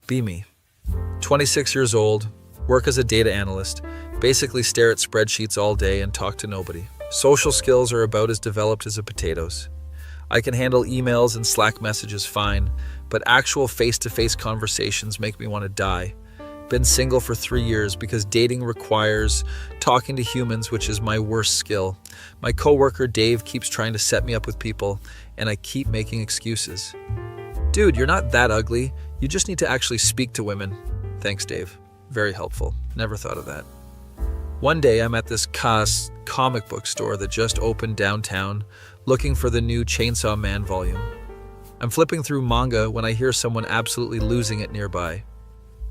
Be me. 26 years old, work as a data analyst, basically stare at spreadsheets all day and talk to nobody. Social skills are about as developed as a potatoes. I can handle emails and Slack messages fine, but actual face-to-face conversations make me want to die. Been single for 3 years because dating requires talking to humans, which is my worst skill. My coworker Dave keeps trying to set me up with people, and I keep making excuses. Dude, you're not that ugly. You just need to actually speak to women. Thanks, Dave. Very helpful. Never thought of that. One day, I'm at this comic book store that just opened downtown, looking for the new Chainsaw Man volume. I'm flipping through manga when I hear someone absolutely losing it nearby.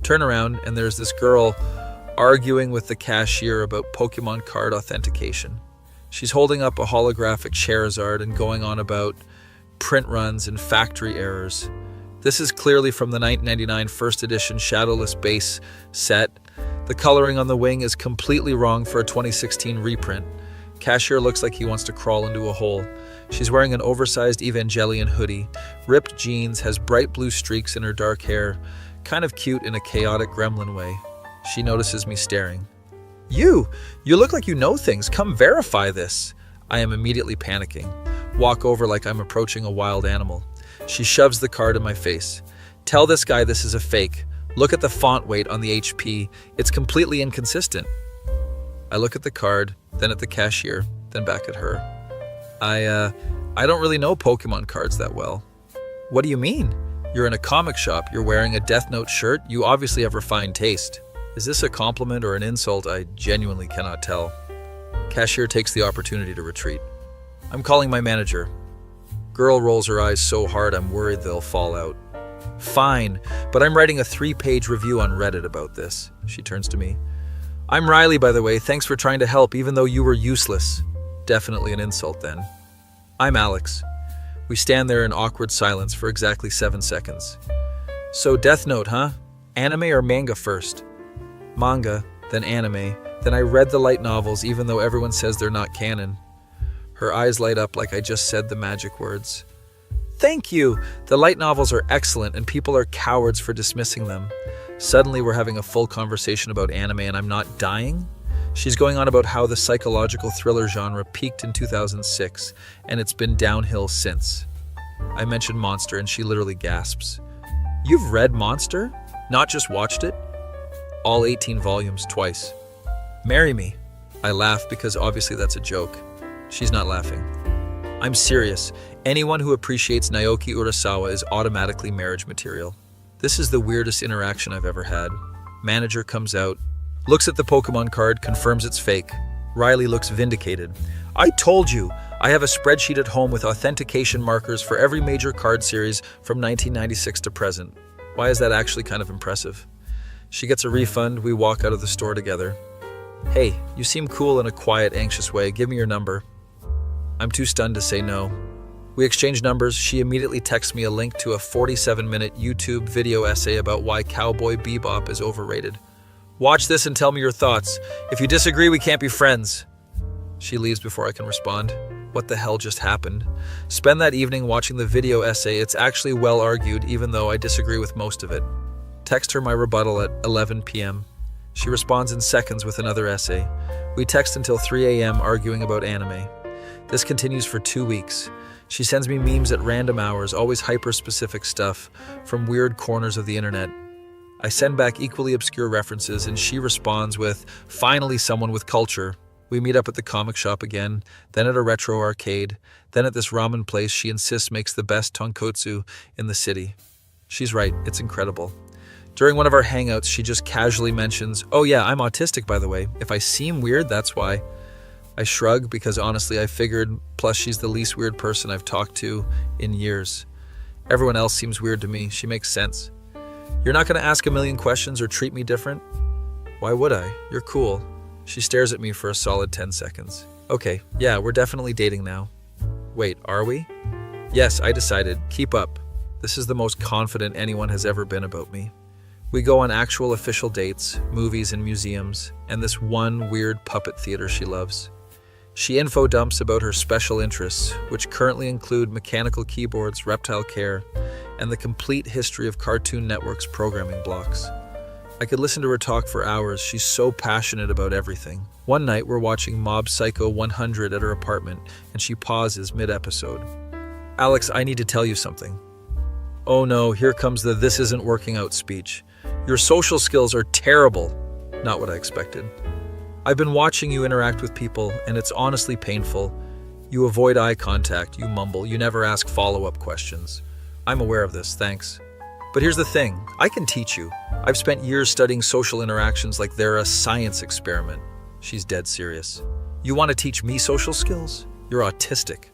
Turn around, and there's this girl arguing with the cashier about Pokemon card authentication. She's holding up a holographic Charizard and going on about print runs and factory errors. This is clearly from the 1999 first edition Shadowless base set. The coloring on the wing is completely wrong for a 2016 reprint. Cashier looks like he wants to crawl into a hole. She's wearing an oversized Evangelion hoodie, ripped jeans, has bright blue streaks in her dark hair, kind of cute in a chaotic gremlin way. She notices me staring. You look like you know things. Come verify this. I am immediately panicking. Walk over like I'm approaching a wild animal. She shoves the card in my face. Tell this guy this is a fake. Look at the font weight on the HP. It's completely inconsistent. I look at the card, then at the cashier, then back at her. I don't really know Pokemon cards that well. What do you mean? You're in a comic shop, you're wearing a Death Note shirt, you obviously have refined taste. Is this a compliment or an insult? I genuinely cannot tell. Cashier takes the opportunity to retreat. I'm calling my manager. Girl rolls her eyes so hard I'm worried they'll fall out. Fine, but I'm writing a 3-page review on Reddit about this. She turns to me. I'm Riley, by the way. Thanks for trying to help, even though you were useless. Definitely an insult then. I'm Alex. We stand there in awkward silence for exactly 7 seconds. So Death Note, huh? Anime or manga first? Manga, then anime. Then I read the light novels even though everyone says they're not canon. Her eyes light up like I just said the magic words. Thank you! The light novels are excellent and people are cowards for dismissing them. Suddenly we're having a full conversation about anime and I'm not dying? She's going on about how the psychological thriller genre peaked in 2006 and it's been downhill since. I mentioned Monster and she literally gasps. You've read Monster? Not just watched it? All 18 volumes twice. Marry me. I laugh because obviously that's a joke. She's not laughing. I'm serious. Anyone who appreciates Naoki Urasawa is automatically marriage material. This is the weirdest interaction I've ever had. Manager comes out, looks at the Pokemon card, confirms it's fake. Riley looks vindicated. I told you! I have a spreadsheet at home with authentication markers for every major card series from 1996 to present. Why is that actually kind of impressive? She gets a refund, we walk out of the store together. Hey, you seem cool in a quiet, anxious way. Give me your number. I'm too stunned to say no. We exchange numbers. She immediately texts me a link to a 47-minute YouTube video essay about why Cowboy Bebop is overrated. Watch this and tell me your thoughts. If you disagree, we can't be friends. She leaves before I can respond. What the hell just happened? Spend that evening watching the video essay. It's actually well argued, even though I disagree with most of it. Text her my rebuttal at 11 p.m. She responds in seconds with another essay. We text until 3 a.m. arguing about anime. This continues for 2 weeks. She sends me memes at random hours, always hyper-specific stuff from weird corners of the internet. I send back equally obscure references, and she responds with, finally someone with culture. We meet up at the comic shop again, then at a retro arcade, then at this ramen place she insists makes the best tonkotsu in the city. She's right, it's incredible. During one of our hangouts, she just casually mentions, oh yeah, I'm autistic by the way. If I seem weird, that's why. I shrug because honestly I figured, plus she's the least weird person I've talked to in years. Everyone else seems weird to me. She makes sense. You're not going to ask a million questions or treat me different? Why would I? You're cool. She stares at me for a solid 10 seconds. Okay, yeah, we're definitely dating now. Wait, are we? Yes, I decided. Keep up. This is the most confident anyone has ever been about me. We go on actual official dates, movies and museums, and this one weird puppet theater she loves. She info dumps about her special interests, which currently include mechanical keyboards, reptile care, and the complete history of Cartoon Network's programming blocks. I could listen to her talk for hours. She's so passionate about everything. One night, we're watching Mob Psycho 100 at her apartment, and she pauses mid-episode. "Alex, I need to tell you something." Oh no, here comes the "this isn't working out" speech. "Your social skills are terrible." Not what I expected. "I've been watching you interact with people, and it's honestly painful. You avoid eye contact, you mumble, you never ask follow-up questions. I'm aware of this, thanks. But here's the thing, I can teach you. I've spent years studying social interactions like they're a science experiment." She's dead serious. "You want to teach me social skills? You're autistic."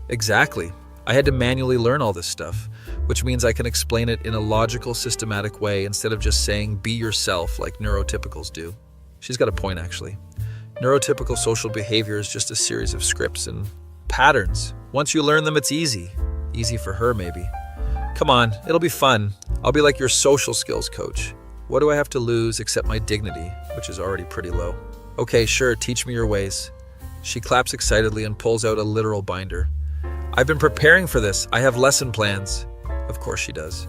Exactly. I had to manually learn all this stuff, which means I can explain it in a logical, systematic way instead of just saying "be yourself" like neurotypicals do. She's got a point, actually. Neurotypical social behavior is just a series of scripts and patterns. Once you learn them, it's easy. Easy for her, maybe. Come on, it'll be fun. I'll be like your social skills coach. What do I have to lose except my dignity, which is already pretty low? Okay, sure, teach me your ways. She claps excitedly and pulls out a literal binder. "I've been preparing for this. I have lesson plans." Of course she does.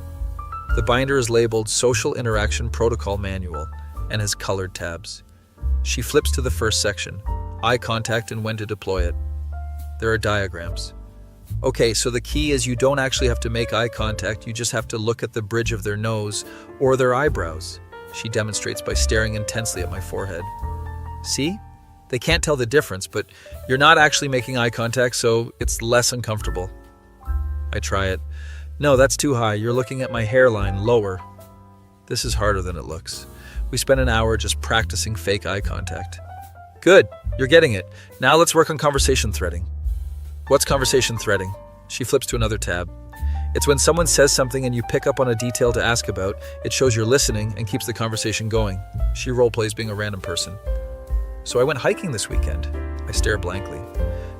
The binder is labeled Social Interaction Protocol Manual and has colored tabs. She flips to the first section, eye contact and when to deploy it. There are diagrams. Okay, so the key is you don't actually have to make eye contact, you just have to look at the bridge of their nose or their eyebrows. She demonstrates by staring intensely at my forehead. See? They can't tell the difference, but you're not actually making eye contact, so it's less uncomfortable. I try it. "No, that's too high. You're looking at my hairline, lower." This is harder than it looks. We spent an hour just practicing fake eye contact. "Good, you're getting it. Now let's work on conversation threading." "What's conversation threading?" She flips to another tab. "It's when someone says something and you pick up on a detail to ask about. It shows you're listening and keeps the conversation going." She roleplays being a random person. "So I went hiking this weekend." I stare blankly.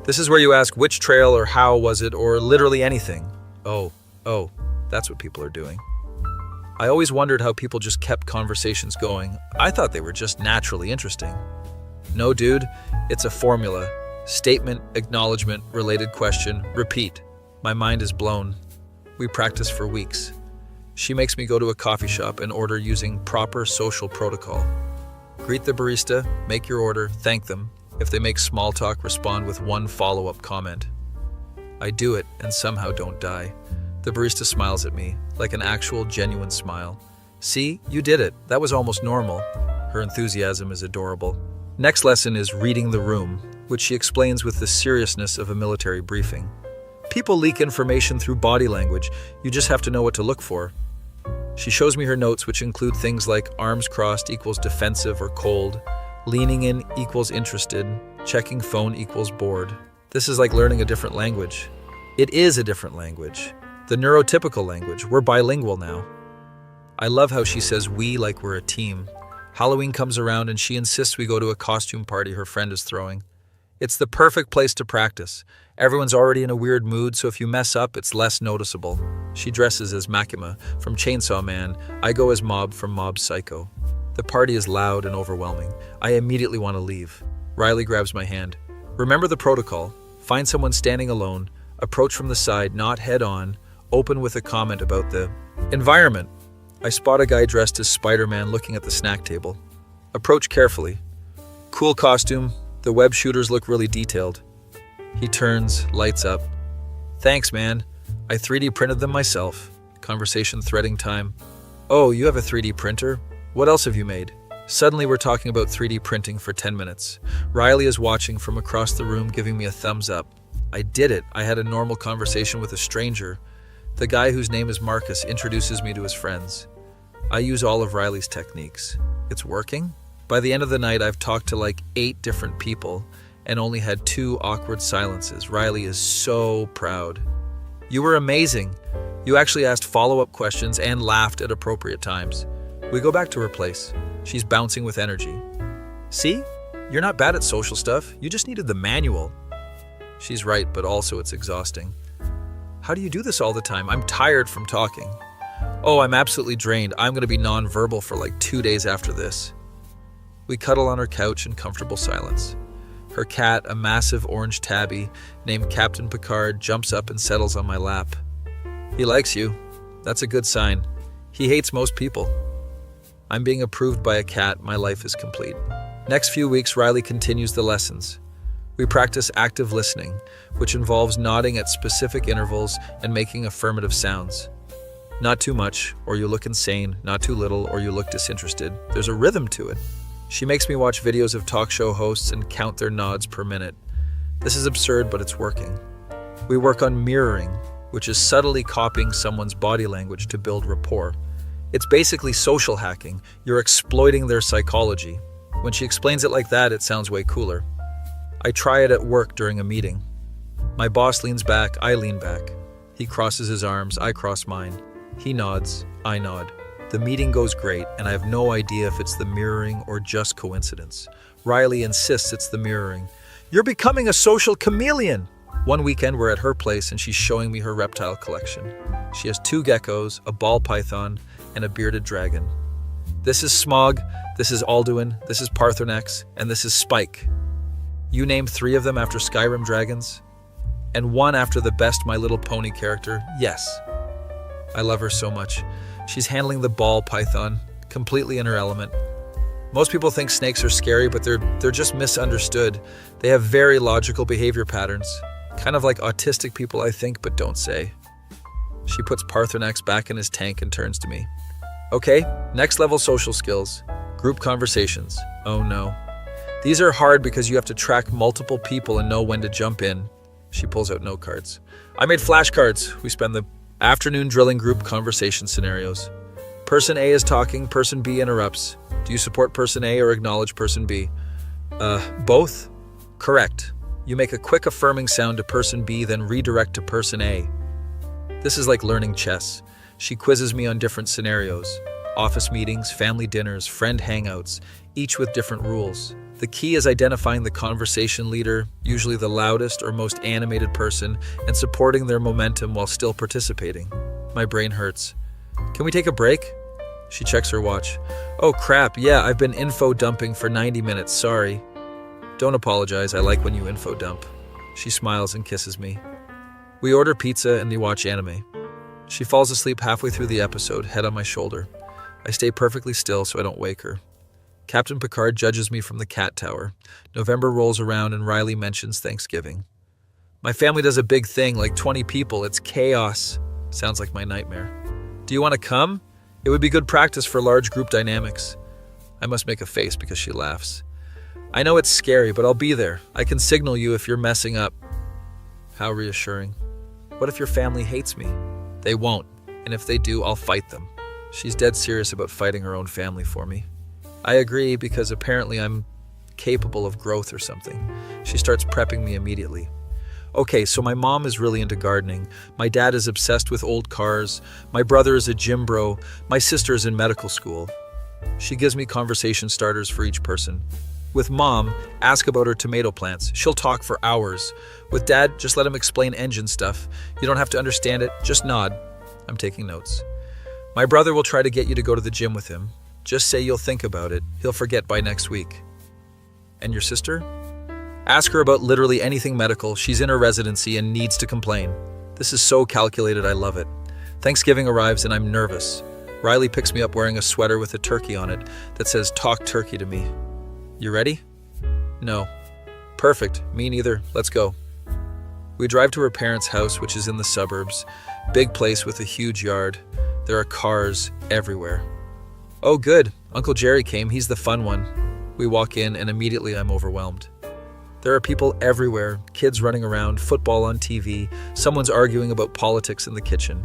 This is where you ask which trail or how was it or literally anything. Oh, that's what people are doing. I always wondered how people just kept conversations going. I thought they were just naturally interesting. No, dude, it's a formula. Statement, acknowledgement, related question, repeat. My mind is blown. We practice for weeks. She makes me go to a coffee shop and order using proper social protocol. Greet the barista, make your order, thank them. If they make small talk, respond with one follow-up comment. I do it and somehow don't die. The barista smiles at me, like an actual, genuine smile. "See, you did it. That was almost normal." Her enthusiasm is adorable. Next lesson is reading the room, which she explains with the seriousness of a military briefing. People leak information through body language. You just have to know what to look for. She shows me her notes, which include things like arms crossed equals defensive or cold, leaning in equals interested, checking phone equals bored. This is like learning a different language. It is a different language. The neurotypical language. We're bilingual now. I love how she says we like we're a team. Halloween comes around and she insists we go to a costume party her friend is throwing. It's the perfect place to practice. Everyone's already in a weird mood, so if you mess up, it's less noticeable. She dresses as Makima from Chainsaw Man. I go as Mob from Mob Psycho. The party is loud and overwhelming. I immediately want to leave. Riley grabs my hand. "Remember the protocol. Find someone standing alone, approach from the side, not head on, open with a comment about the environment." I spot a guy dressed as Spider-Man looking at the snack table. Approach carefully. Cool costume. The web shooters look really detailed. He turns, lights up. "Thanks, man. I 3D printed them myself." Conversation threading time. "Oh, you have a 3D printer? What else have you made?" Suddenly we're talking about 3D printing for 10 minutes. Riley is watching from across the room, giving me a thumbs up. I did it. I had a normal conversation with a stranger. The guy whose name is Marcus introduces me to his friends. I use all of Riley's techniques. It's working? By the end of the night, I've talked to like 8 different people and only had 2 awkward silences. Riley is so proud. "You were amazing. You actually asked follow-up questions and laughed at appropriate times." We go back to her place. She's bouncing with energy. "See? You're not bad at social stuff. You just needed the manual." She's right, but also it's exhausting. "How do you do this all the time? I'm tired from talking." "Oh, I'm absolutely drained. I'm going to be non-verbal for like 2 days after this." We cuddle on her couch in comfortable silence. Her cat, a massive orange tabby named Captain Picard, jumps up and settles on my lap. He likes you. That's a good sign. He hates most people. I'm being approved by a cat. My life is complete. Next few weeks, Riley continues the lessons. We practice active listening, which involves nodding at specific intervals and making affirmative sounds. Not too much, or you look insane. Not too little, or you look disinterested. There's a rhythm to it. She makes me watch videos of talk show hosts and count their nods per minute. This is absurd, but it's working. We work on mirroring, which is subtly copying someone's body language to build rapport. It's basically social hacking. You're exploiting their psychology. When she explains it like that, it sounds way cooler. I try it at work during a meeting. My boss leans back, I lean back. He crosses his arms, I cross mine. He nods, I nod. The meeting goes great, and I have no idea if it's the mirroring or just coincidence. Riley insists it's the mirroring. You're becoming a social chameleon! One weekend we're at her place and she's showing me her reptile collection. She has 2 geckos, a ball python, and a bearded dragon. This is Smog, this is Alduin, this is Parthenax, and this is Spike. You name 3 of them after Skyrim dragons? And 1 after the best My Little Pony character? Yes. I love her so much. She's handling the ball python, completely in her element. Most people think snakes are scary, but they're just misunderstood. They have very logical behavior patterns. Kind of like autistic people, I think, but don't say. She puts Parthenax back in his tank and turns to me. Okay, next level social skills. Group conversations. Oh no. These are hard because you have to track multiple people and know when to jump in. She pulls out note cards. I made flashcards. We spend the afternoon drilling group conversation scenarios. Person A is talking, person B interrupts. Do you support person A or acknowledge person B? Both? Correct. You make a quick affirming sound to person B, then redirect to person A. This is like learning chess. She quizzes me on different scenarios. Office meetings, family dinners, friend hangouts, each with different rules. The key is identifying the conversation leader, usually the loudest or most animated person, and supporting their momentum while still participating. My brain hurts. Can we take a break? She checks her watch. Oh crap, yeah, I've been info dumping for 90 minutes, sorry. Don't apologize, I like when you info dump. She smiles and kisses me. We order pizza and we watch anime. She falls asleep halfway through the episode, head on my shoulder. I stay perfectly still so I don't wake her. Captain Picard judges me from the cat tower. November rolls around and Riley mentions Thanksgiving. My family does a big thing, like 20 people. It's chaos. Sounds like my nightmare. Do you want to come? It would be good practice for large group dynamics. I must make a face because she laughs. I know it's scary, but I'll be there. I can signal you if you're messing up. How reassuring. What if your family hates me? They won't, and if they do, I'll fight them. She's dead serious about fighting her own family for me. I agree because apparently I'm capable of growth or something. She starts prepping me immediately. Okay, so my mom is really into gardening. My dad is obsessed with old cars. My brother is a gym bro. My sister is in medical school. She gives me conversation starters for each person. With mom, ask about her tomato plants. She'll talk for hours. With dad, just let him explain engine stuff. You don't have to understand it, just nod. I'm taking notes. My brother will try to get you to go to the gym with him. Just say you'll think about it. He'll forget by next week. And your sister? Ask her about literally anything medical. She's in her residency and needs to complain. This is so calculated, I love it. Thanksgiving arrives and I'm nervous. Riley picks me up wearing a sweater with a turkey on it that says, "Talk turkey to me." You ready? No. Perfect. Me neither. Let's go. We drive to her parents' house, which is in the suburbs. Big place with a huge yard. There are cars everywhere. Oh, good. Uncle Jerry came. He's the fun one. We walk in and immediately I'm overwhelmed. There are people everywhere, kids running around, football on TV, someone's arguing about politics in the kitchen.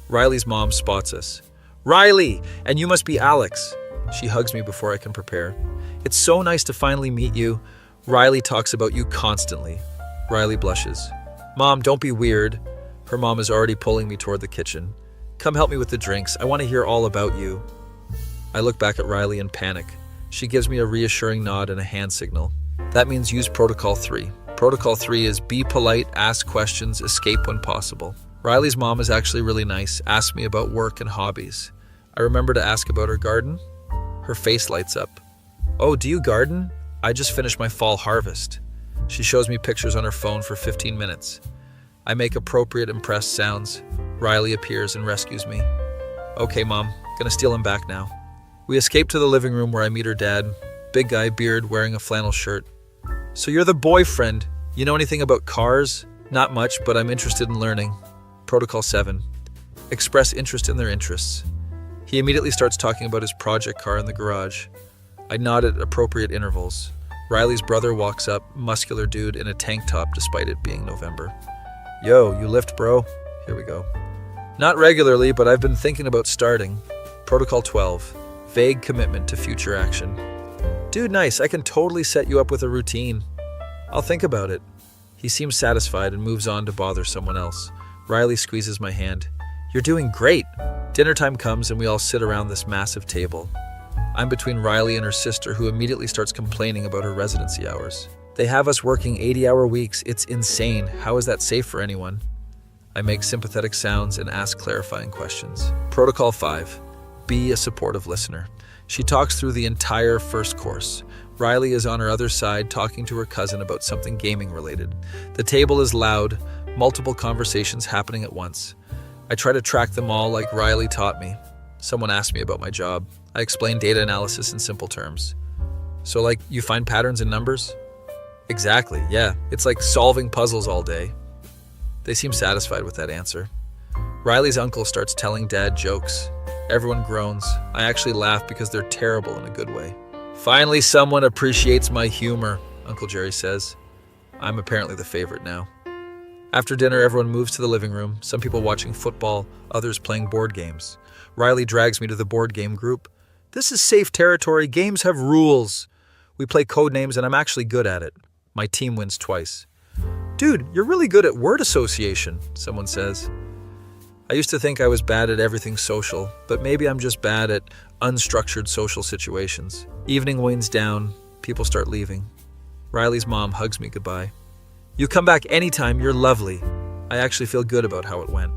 Riley's mom spots us. Riley! And you must be Alex. She hugs me before I can prepare. It's so nice to finally meet you. Riley talks about you constantly. Riley blushes. Mom, don't be weird. Her mom is already pulling me toward the kitchen. Come help me with the drinks. I want to hear all about you. I look back at Riley in panic. She gives me a reassuring nod and a hand signal. That means use Protocol 3. Protocol 3 is be polite, ask questions, escape when possible. Riley's mom is actually really nice, asks me about work and hobbies. I remember to ask about her garden. Her face lights up. Oh, do you garden? I just finished my fall harvest. She shows me pictures on her phone for 15 minutes. I make appropriate impressed sounds. Riley appears and rescues me. Okay, Mom, gonna steal him back now. We escape to the living room where I meet her dad. Big guy, beard, wearing a flannel shirt. So you're the boyfriend. You know anything about cars? Not much, but I'm interested in learning. Protocol 7. Express interest in their interests. He immediately starts talking about his project car in the garage. I nod at appropriate intervals. Riley's brother walks up, muscular dude in a tank top despite it being November. Yo, you lift, bro? Here we go. Not regularly, but I've been thinking about starting. Protocol 12. Vague commitment to future action. Dude, nice. I can totally set you up with a routine. I'll think about it. He seems satisfied and moves on to bother someone else. Riley squeezes my hand. You're doing great. Dinner time comes and we all sit around this massive table. I'm between Riley and her sister, who immediately starts complaining about her residency hours. They have us working 80-hour weeks. It's insane. How is that safe for anyone? I make sympathetic sounds and ask clarifying questions. Protocol 5. Be a supportive listener. She talks through the entire first course. Riley is on her other side talking to her cousin about something gaming related. The table is loud, multiple conversations happening at once. I try to track them all like Riley taught me. Someone asked me about my job. I explain data analysis in simple terms. So like, you find patterns in numbers? Exactly, yeah. It's like solving puzzles all day. They seem satisfied with that answer. Riley's uncle starts telling Dad jokes. Everyone groans. I actually laugh because they're terrible in a good way. Finally, someone appreciates my humor, Uncle Jerry says. I'm apparently the favorite now. After dinner, everyone moves to the living room, some people watching football, others playing board games. Riley drags me to the board game group. This is safe territory. Games have rules. We play code names and I'm actually good at it. My team wins twice. Dude, you're really good at word association, someone says. I used to think I was bad at everything social, but maybe I'm just bad at unstructured social situations. Evening winds down, people start leaving. Riley's mom hugs me goodbye. You come back anytime, you're lovely. I actually feel good about how it went.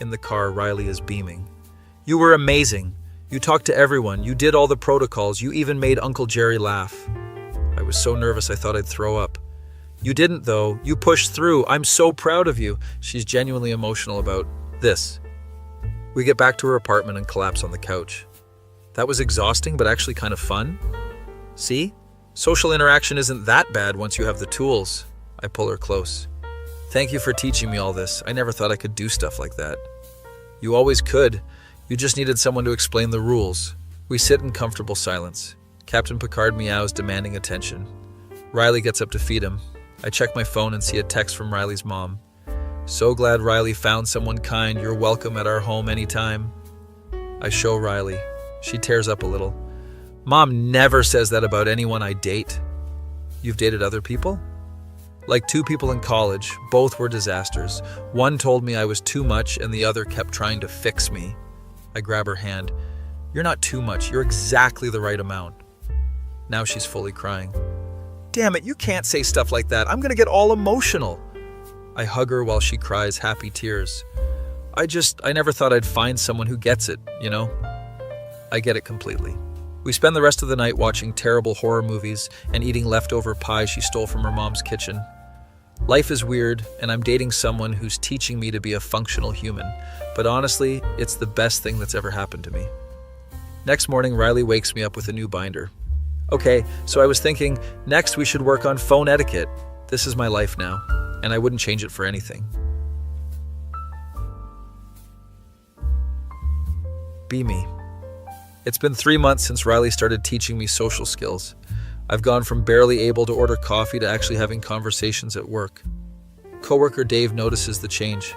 In the car, Riley is beaming. You were amazing. You talked to everyone, you did all the protocols, you even made Uncle Jerry laugh. I was so nervous I thought I'd throw up. You didn't though, you pushed through, I'm so proud of you. She's genuinely emotional about this. We get back to her apartment and collapse on the couch. That was exhausting, but actually kind of fun. See? Social interaction isn't that bad once you have the tools. I pull her close. Thank you for teaching me all this. I never thought I could do stuff like that. You always could. You just needed someone to explain the rules. We sit in comfortable silence. Captain Picard meows, demanding attention. Riley gets up to feed him. I check my phone and see a text from Riley's mom. So glad Riley found someone kind. You're welcome at our home anytime. I show Riley. She tears up a little. Mom never says that about anyone I date. You've dated other people? Like 2 people in college, both were disasters. One told me I was too much and the other kept trying to fix me. I grab her hand. You're not too much, you're exactly the right amount. Now she's fully crying. Damn it, you can't say stuff like that. I'm gonna get all emotional. I hug her while she cries happy tears. I never thought I'd find someone who gets it, you know? I get it completely. We spend the rest of the night watching terrible horror movies and eating leftover pie she stole from her mom's kitchen. Life is weird, and I'm dating someone who's teaching me to be a functional human, but honestly, it's the best thing that's ever happened to me. Next morning, Riley wakes me up with a new binder. Okay, so I was thinking, next we should work on phone etiquette. This is my life now, and I wouldn't change it for anything. Be me. It's been 3 months since Riley started teaching me social skills. I've gone from barely able to order coffee to actually having conversations at work. Coworker Dave notices the change.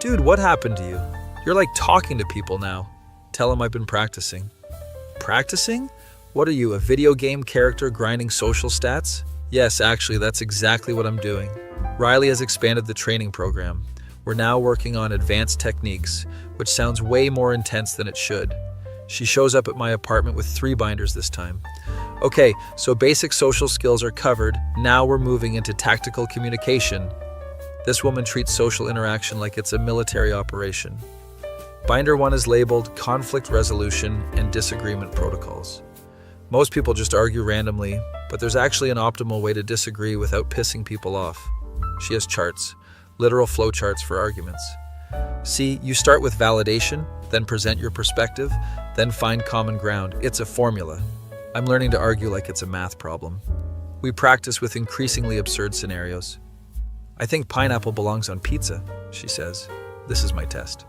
Dude, what happened to you? You're like talking to people now. Tell him I've been practicing. Practicing? What are you, a video game character grinding social stats? Yes, actually, that's exactly what I'm doing. Riley has expanded the training program. We're now working on advanced techniques, which sounds way more intense than it should. She shows up at my apartment with 3 binders this time. Okay, so basic social skills are covered. Now we're moving into tactical communication. This woman treats social interaction like it's a military operation. Binder 1 is labeled Conflict Resolution and Disagreement Protocols. Most people just argue randomly, but there's actually an optimal way to disagree without pissing people off. She has charts, literal flowcharts for arguments. See, you start with validation, then present your perspective, then find common ground. It's a formula. I'm learning to argue like it's a math problem. We practice with increasingly absurd scenarios. I think pineapple belongs on pizza, she says. This is my test.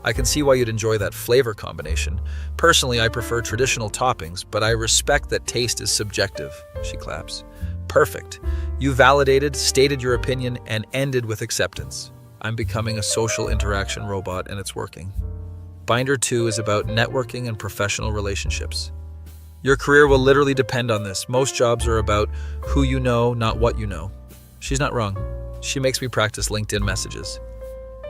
I can see why you'd enjoy that flavor combination. Personally, I prefer traditional toppings, but I respect that taste is subjective, she claps. Perfect. You validated, stated your opinion, and ended with acceptance. I'm becoming a social interaction robot, and it's working. Binder 2 is about networking and professional relationships. Your career will literally depend on this. Most jobs are about who you know, not what you know. She's not wrong. She makes me practice LinkedIn messages.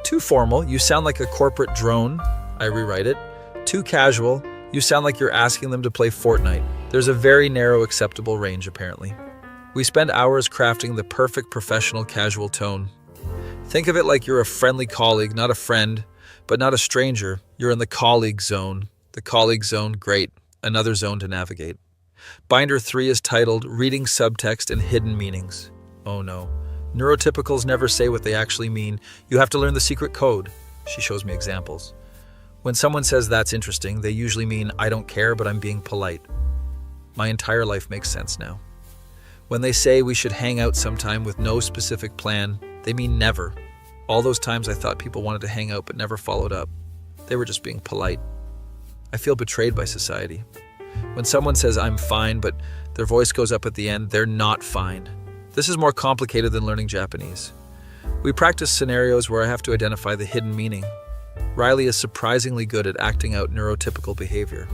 Too formal, you sound like a corporate drone. I rewrite it. Too casual, you sound like you're asking them to play Fortnite. There's a very narrow acceptable range, apparently. We spend hours crafting the perfect professional casual tone. Think of it like you're a friendly colleague, not a friend, but not a stranger. You're in the colleague zone. The colleague zone, great. Another zone to navigate. Binder 3 is titled Reading Subtext and Hidden Meanings. Oh no. Neurotypicals never say what they actually mean. You have to learn the secret code. She shows me examples. When someone says that's interesting, they usually mean I don't care, but I'm being polite. My entire life makes sense now. When they say we should hang out sometime with no specific plan, they mean never. All those times I thought people wanted to hang out but never followed up. They were just being polite. I feel betrayed by society. When someone says I'm fine, but their voice goes up at the end, they're not fine. This is more complicated than learning Japanese. We practice scenarios where I have to identify the hidden meaning. Riley is surprisingly good at acting out neurotypical behavior.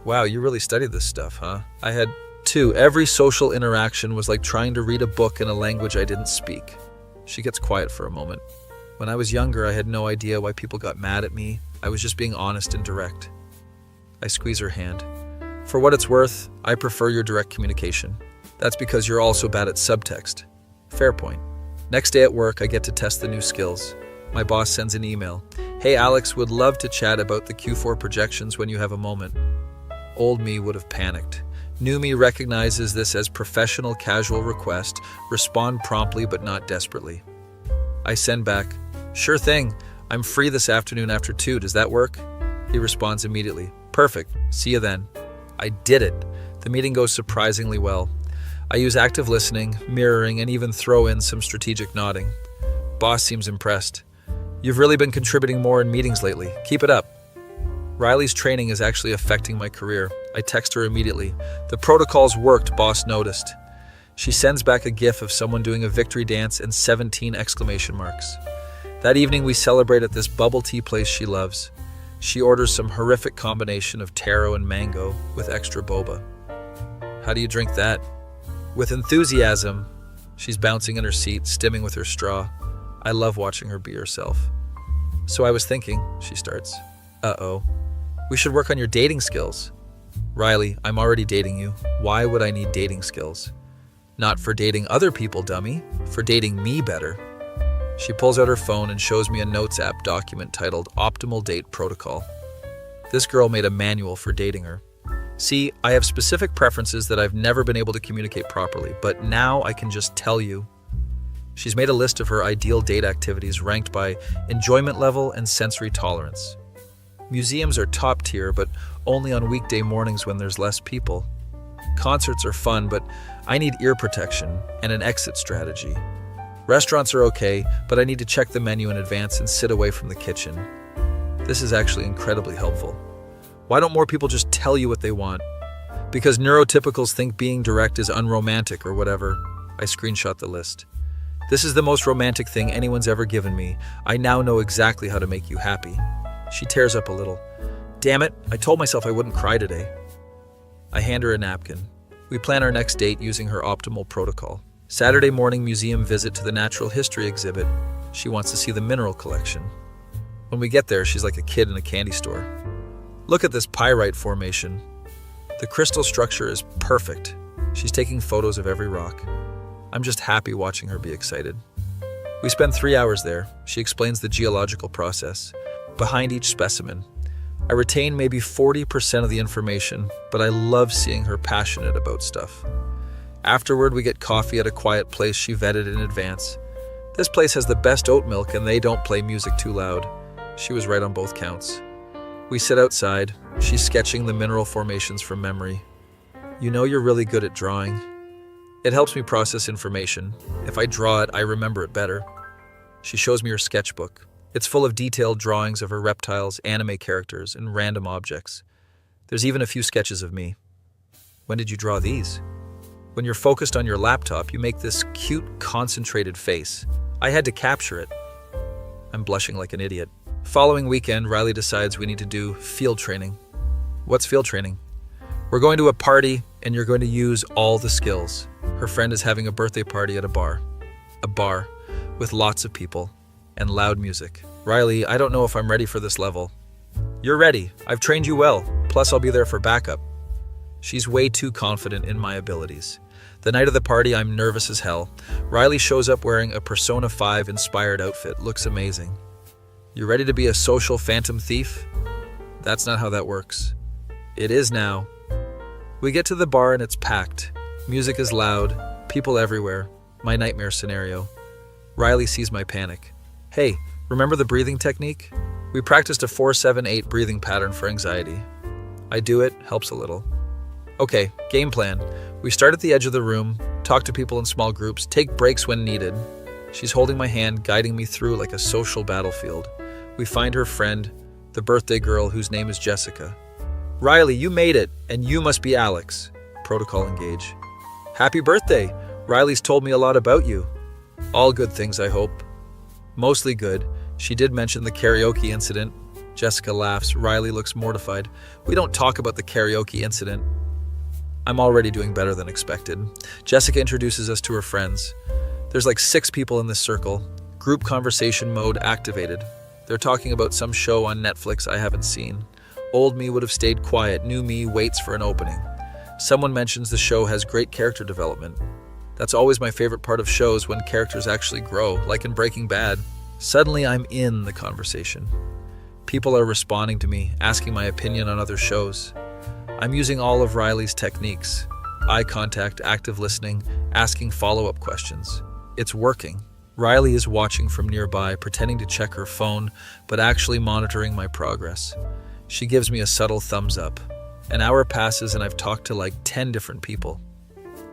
Wow, you really studied this stuff, huh? I had 2. Every social interaction was like trying to read a book in a language I didn't speak. She gets quiet for a moment. When I was younger, I had no idea why people got mad at me. I was just being honest and direct. I squeeze her hand. For what it's worth, I prefer your direct communication. That's because you're also bad at subtext. Fair point. Next day at work, I get to test the new skills. My boss sends an email. Hey Alex, would love to chat about the Q4 projections when you have a moment. Old me would have panicked. New me recognizes this as professional casual request. Respond promptly but not desperately. I send back, sure thing. I'm free this afternoon after 2. Does that work? He responds immediately. Perfect. See you then. I did it. The meeting goes surprisingly well. I use active listening, mirroring, and even throw in some strategic nodding. Boss seems impressed. You've really been contributing more in meetings lately. Keep it up. Riley's training is actually affecting my career. I text her immediately. The protocols worked, boss noticed. She sends back a gif of someone doing a victory dance and 17 exclamation marks. That evening we celebrate at this bubble tea place she loves. She orders some horrific combination of taro and mango with extra boba. How do you drink that? With enthusiasm. She's bouncing in her seat, stimming with her straw. I love watching her be herself. So I was thinking, she starts. Uh-oh. We should work on your dating skills. Riley, I'm already dating you. Why would I need dating skills? Not for dating other people, dummy. For dating me better. She pulls out her phone and shows me a Notes app document titled Optimal Date Protocol. This girl made a manual for dating her. See, I have specific preferences that I've never been able to communicate properly, but now I can just tell you. She's made a list of her ideal date activities ranked by enjoyment level and sensory tolerance. Museums are top tier, but only on weekday mornings when there's less people. Concerts are fun, but I need ear protection and an exit strategy. Restaurants are okay, but I need to check the menu in advance and sit away from the kitchen. This is actually incredibly helpful. Why don't more people just tell you what they want? Because neurotypicals think being direct is unromantic or whatever. I screenshot the list. This is the most romantic thing anyone's ever given me. I now know exactly how to make you happy. She tears up a little. Damn it, I told myself I wouldn't cry today. I hand her a napkin. We plan our next date using her optimal protocol. Saturday morning museum visit to the natural history exhibit. She wants to see the mineral collection. When we get there, she's like a kid in a candy store. Look at this pyrite formation. The crystal structure is perfect. She's taking photos of every rock. I'm just happy watching her be excited. We spend 3 hours there. She explains the geological process behind each specimen. I retain maybe 40% of the information, but I love seeing her passionate about stuff. Afterward, we get coffee at a quiet place she vetted in advance. This place has the best oat milk and they don't play music too loud. She was right on both counts. We sit outside. She's sketching the mineral formations from memory. You know you're really good at drawing. It helps me process information. If I draw it, I remember it better. She shows me her sketchbook. It's full of detailed drawings of her reptiles, anime characters, and random objects. There's even a few sketches of me. When did you draw these? When you're focused on your laptop, you make this cute, concentrated face. I had to capture it. I'm blushing like an idiot. Following weekend, Riley decides we need to do field training. What's field training? We're going to a party, and you're going to use all the skills. Her friend is having a birthday party at a bar. A bar with lots of people and loud music. Riley, I don't know if I'm ready for this level. You're ready. I've trained you well. Plus, I'll be there for backup. She's way too confident in my abilities. The night of the party, I'm nervous as hell. Riley shows up wearing a Persona 5 inspired outfit. Looks amazing. You ready to be a social phantom thief? That's not how that works. It is now. We get to the bar and it's packed. Music is loud, people everywhere. My nightmare scenario. Riley sees my panic. Hey, remember the breathing technique? We practiced a 4-7-8 breathing pattern for anxiety. I do it, helps a little. Okay, game plan. We start at the edge of the room, talk to people in small groups, take breaks when needed. She's holding my hand, guiding me through like a social battlefield. We find her friend, the birthday girl whose name is Jessica. Riley, you made it, and you must be Alex. Protocol engage. Happy birthday! Riley's told me a lot about you. All good things, I hope. Mostly good. She did mention the karaoke incident. Jessica laughs. Riley looks mortified. We don't talk about the karaoke incident. I'm already doing better than expected. Jessica introduces us to her friends. There's like 6 people in this circle. Group conversation mode activated. They're talking about some show on Netflix I haven't seen. Old me would have stayed quiet. New me waits for an opening. Someone mentions the show has great character development. That's always my favorite part of shows, when characters actually grow, like in Breaking Bad. Suddenly, I'm in the conversation. People are responding to me, asking my opinion on other shows. I'm using all of Riley's techniques. Eye contact, active listening, asking follow-up questions. It's working. Riley is watching from nearby, pretending to check her phone, but actually monitoring my progress. She gives me a subtle thumbs up. An hour passes and I've talked to like 10 different people.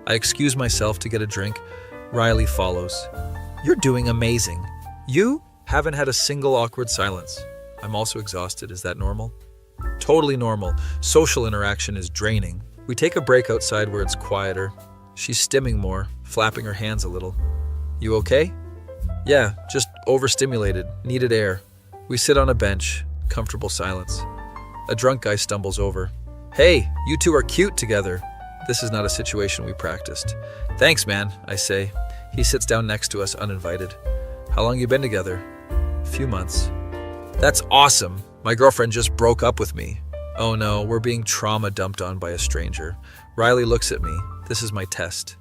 I excuse myself to get a drink. Riley follows. You're doing amazing. You haven't had a single awkward silence. I'm also exhausted. Is that normal? Totally normal. Social interaction is draining. We take a break outside where it's quieter. She's stimming more, flapping her hands a little. You okay? Yeah, just overstimulated. Needed air. We sit on a bench. Comfortable silence. A drunk guy stumbles over. Hey, you two are cute together. This is not a situation we practiced. Thanks, man, I say. He sits down next to us uninvited. How long you been together? A few months. That's awesome. My girlfriend just broke up with me. Oh no, we're being trauma dumped on by a stranger. Riley looks at me. This is my test.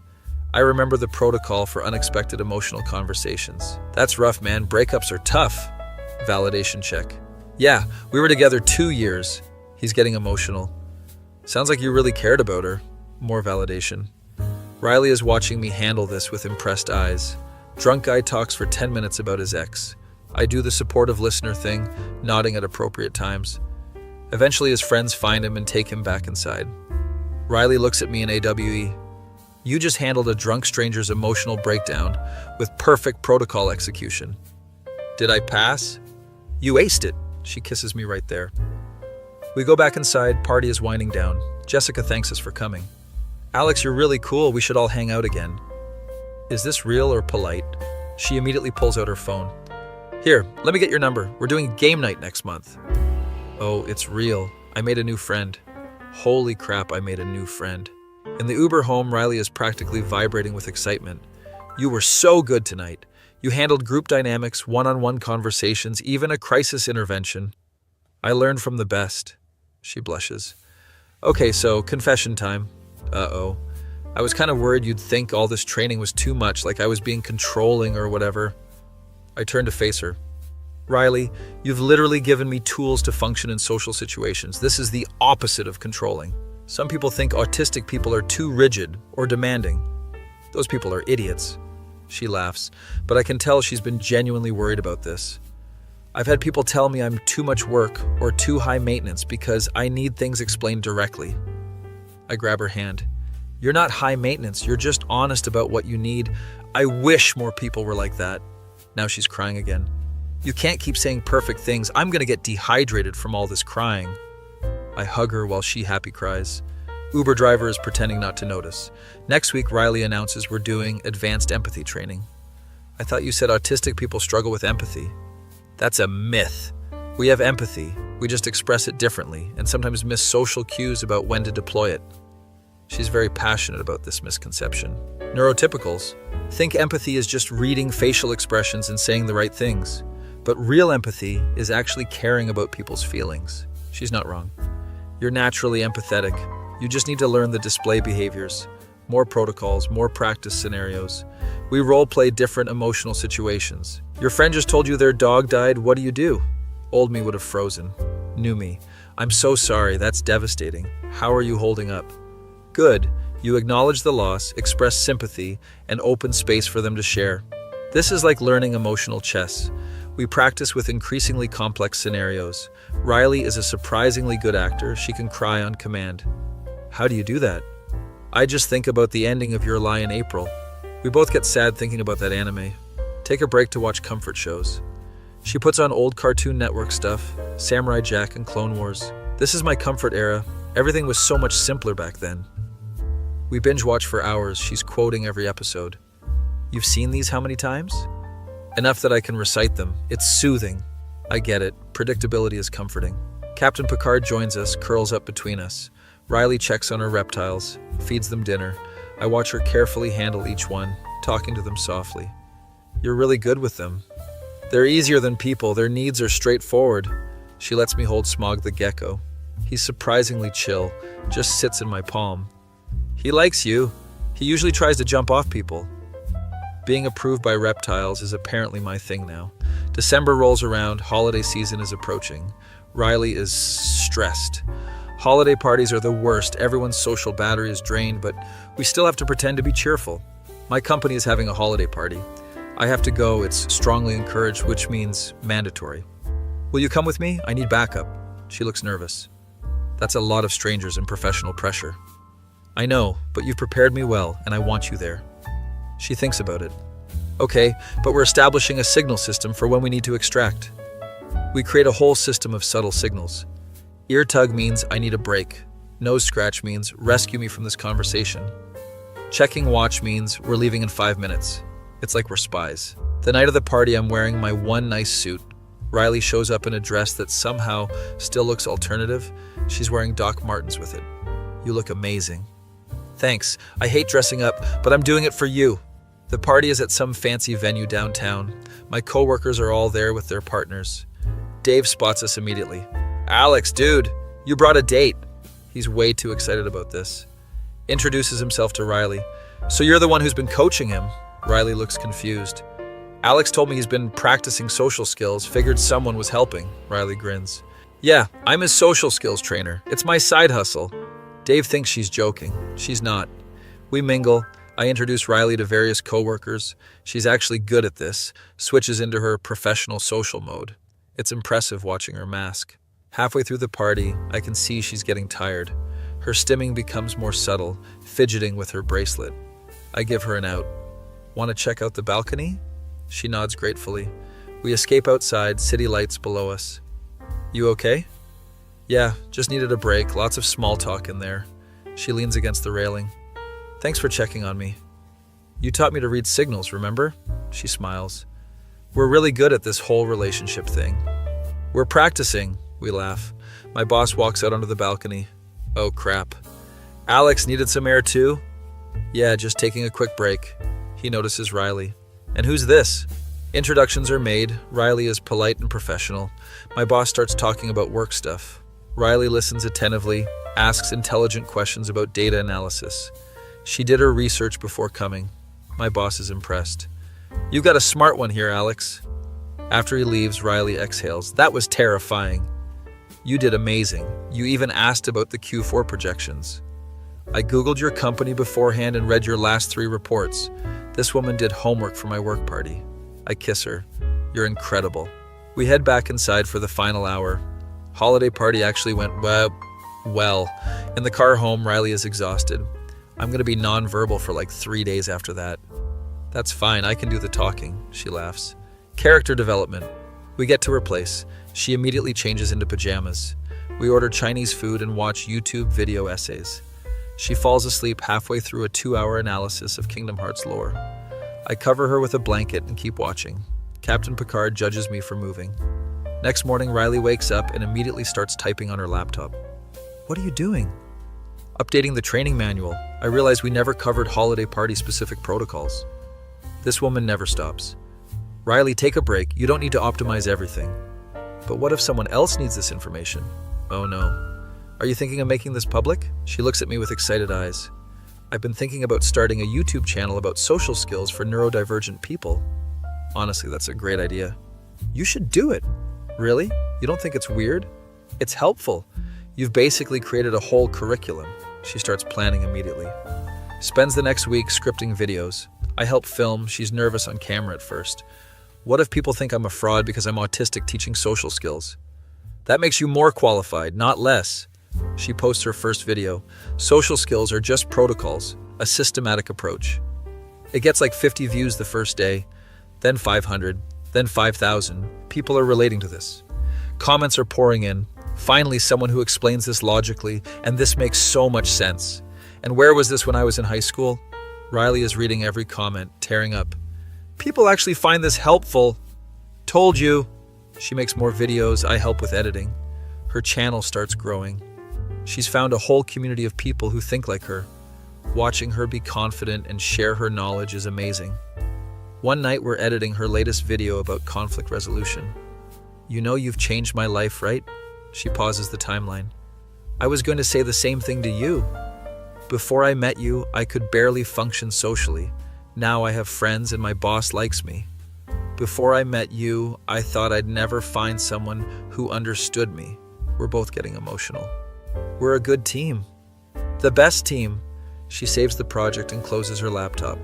I remember the protocol for unexpected emotional conversations. That's rough, man. Breakups are tough. Validation check. Yeah, we were together 2 years. He's getting emotional. Sounds like you really cared about her. More validation. Riley is watching me handle this with impressed eyes. Drunk guy talks for 10 minutes about his ex. I do the supportive listener thing, nodding at appropriate times. Eventually his friends find him and take him back inside. Riley looks at me in AWE. You just handled a drunk stranger's emotional breakdown with perfect protocol execution. Did I pass? You aced it. She kisses me right there. We go back inside. Party is winding down. Jessica thanks us for coming. Alex, you're really cool. We should all hang out again. Is this real or polite? She immediately pulls out her phone. Here, let me get your number. We're doing game night next month. Oh, it's real. I made a new friend. Holy crap, I made a new friend. In the Uber home, Riley is practically vibrating with excitement. You were so good tonight. You handled group dynamics, one-on-one conversations, even a crisis intervention. I learned from the best. She blushes. Okay, so confession time. Uh-oh. I was kind of worried you'd think all this training was too much, like I was being controlling or whatever. I turned to face her. Riley, you've literally given me tools to function in social situations. This is the opposite of controlling. Some people think autistic people are too rigid or demanding. Those people are idiots. She laughs, but I can tell she's been genuinely worried about this. I've had people tell me I'm too much work or too high maintenance because I need things explained directly. I grab her hand. You're not high maintenance, you're just honest about what you need. I wish more people were like that. Now she's crying again. You can't keep saying perfect things. I'm gonna get dehydrated from all this crying. I hug her while she happy cries. Uber driver is pretending not to notice. Next week, Riley announces we're doing advanced empathy training. I thought you said autistic people struggle with empathy. That's a myth. We have empathy. We just express it differently and sometimes miss social cues about when to deploy it. She's very passionate about this misconception. Neurotypicals think empathy is just reading facial expressions and saying the right things. But real empathy is actually caring about people's feelings. She's not wrong. You're naturally empathetic. You just need to learn the display behaviors. More protocols, more practice scenarios. We role-play different emotional situations. Your friend just told you their dog died. What do? Old me would have frozen. New me. I'm so sorry. That's devastating. How are you holding up? Good. You acknowledge the loss, express sympathy, and open space for them to share. This is like learning emotional chess. We practice with increasingly complex scenarios. Riley is a surprisingly good actor. She can cry on command. How do you do that? I just think about the ending of Your Lie in April. We both get sad thinking about that anime. Take a break to watch comfort shows. She puts on old Cartoon Network stuff, Samurai Jack and Clone Wars. This is my comfort era. Everything was so much simpler back then. We binge watch for hours. She's quoting every episode. You've seen these how many times? Enough that I can recite them. It's soothing. I get it. Predictability is comforting. Captain Picard joins us, curls up between us. Riley checks on her reptiles, feeds them dinner. I watch her carefully handle each one, talking to them softly. You're really good with them. They're easier than people. Their needs are straightforward. She lets me hold Smog the gecko. He's surprisingly chill, just sits in my palm. He likes you. He usually tries to jump off people. Being approved by reptiles is apparently my thing now. December rolls around, holiday season is approaching. Riley is stressed. Holiday parties are the worst. Everyone's social battery is drained, but we still have to pretend to be cheerful. My company is having a holiday party. I have to go. It's strongly encouraged, which means mandatory. Will you come with me? I need backup. She looks nervous. That's a lot of strangers and professional pressure. I know, but you've prepared me well, and I want you there. She thinks about it. Okay, but we're establishing a signal system for when we need to extract. We create a whole system of subtle signals. Ear tug means I need a break. Nose scratch means rescue me from this conversation. Checking watch means we're leaving in 5 minutes. It's like we're spies. The night of the party, I'm wearing my one nice suit. Riley shows up in a dress that somehow still looks alternative. She's wearing Doc Martens with it. You look amazing. Thanks. I hate dressing up, but I'm doing it for you. The party is at some fancy venue downtown. My coworkers are all there with their partners. Dave spots us immediately. Alex, dude, you brought a date. He's way too excited about this. Introduces himself to Riley. So you're the one who's been coaching him? Riley looks confused. Alex told me he's been practicing social skills, figured someone was helping. Riley grins. Yeah, I'm his social skills trainer. It's my side hustle. Dave thinks she's joking. She's not. We mingle. I introduce Riley to various coworkers. She's actually good at this, switches into her professional social mode. It's impressive watching her mask. Halfway through the party, I can see she's getting tired. Her stimming becomes more subtle, fidgeting with her bracelet. I give her an out. Want to check out the balcony? She nods gratefully. We escape outside, city lights below us. You okay? Yeah, just needed a break. Lots of small talk in there. She leans against the railing. Thanks for checking on me. You taught me to read signals, remember? She smiles. We're really good at this whole relationship thing. We're practicing, we laugh. My boss walks out onto the balcony. Oh crap. Alex needed some air too? Yeah, just taking a quick break. He notices Riley. And who's this? Introductions are made. Riley is polite and professional. My boss starts talking about work stuff. Riley listens attentively, asks intelligent questions about data analysis. She did her research before coming. My boss is impressed. You got a smart one here, Alex. After he leaves, Riley exhales. That was terrifying. You did amazing. You even asked about the Q4 projections. I Googled your company beforehand and read your last 3 reports. This woman did homework for my work party. I kiss her. You're incredible. We head back inside for the final hour. Holiday party actually went well. In the car home, Riley is exhausted. I'm going to be nonverbal for like 3 days after that. That's fine, I can do the talking, she laughs. Character development. We get to her place. She immediately changes into pajamas. We order Chinese food and watch YouTube video essays. She falls asleep halfway through a 2-hour analysis of Kingdom Hearts lore. I cover her with a blanket and keep watching. Captain Picard judges me for moving. Next morning, Riley wakes up and immediately starts typing on her laptop. What are you doing? Updating the training manual. I realize we never covered holiday party-specific protocols. This woman never stops. Riley, take a break. You don't need to optimize everything. But what if someone else needs this information? Oh no. Are you thinking of making this public? She looks at me with excited eyes. I've been thinking about starting a YouTube channel about social skills for neurodivergent people. Honestly, that's a great idea. You should do it. Really? You don't think it's weird? It's helpful. You've basically created a whole curriculum. She starts planning immediately. Spends the next week scripting videos. I help film. She's nervous on camera at first. What if people think I'm a fraud because I'm autistic teaching social skills? That makes you more qualified, not less. She posts her first video. Social skills are just protocols, a systematic approach. It gets like 50 views the first day, then 500, then 5,000. People are relating to this. Comments are pouring in. Finally, someone who explains this logically, and this makes so much sense. And where was this when I was in high school? Riley is reading every comment, tearing up. People actually find this helpful. Told you. She makes more videos. I help with editing. Her channel starts growing. She's found a whole community of people who think like her. Watching her be confident and share her knowledge is amazing. One night we're editing her latest video about conflict resolution. You know you've changed my life, right? She pauses the timeline. I was going to say the same thing to you. Before I met you, I could barely function socially. Now I have friends and my boss likes me. Before I met you, I thought I'd never find someone who understood me. We're both getting emotional. We're a good team. The best team. She saves the project and closes her laptop.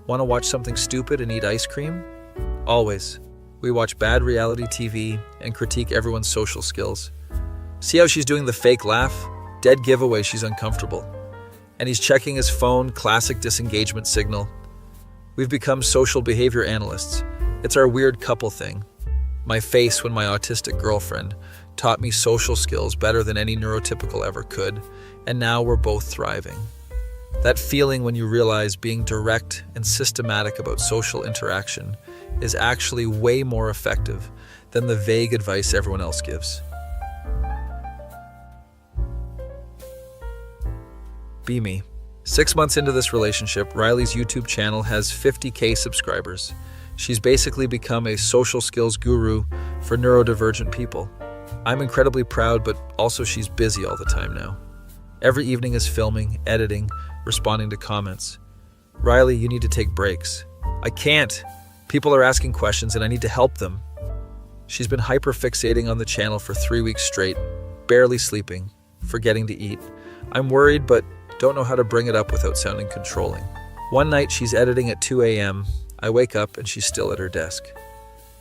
Want to watch something stupid and eat ice cream? Always. We watch bad reality TV and critique everyone's social skills. See how she's doing the fake laugh? Dead giveaway she's uncomfortable. And he's checking his phone, classic disengagement signal. We've become social behavior analysts. It's our weird couple thing. My face when my autistic girlfriend taught me social skills better than any neurotypical ever could, and now we're both thriving. That feeling when you realize being direct and systematic about social interaction is actually way more effective than the vague advice everyone else gives. Be me. 6 months into this relationship, Riley's YouTube channel has 50K subscribers. She's basically become a social skills guru for neurodivergent people. I'm incredibly proud, but also she's busy all the time now. Every evening is filming, editing, responding to comments. Riley, you need to take breaks. I can't. People are asking questions and I need to help them. She's been hyper-fixating on the channel for 3 weeks straight, barely sleeping, forgetting to eat. I'm worried, but don't know how to bring it up without sounding controlling. One night she's editing at 2 a.m. I wake up and she's still at her desk.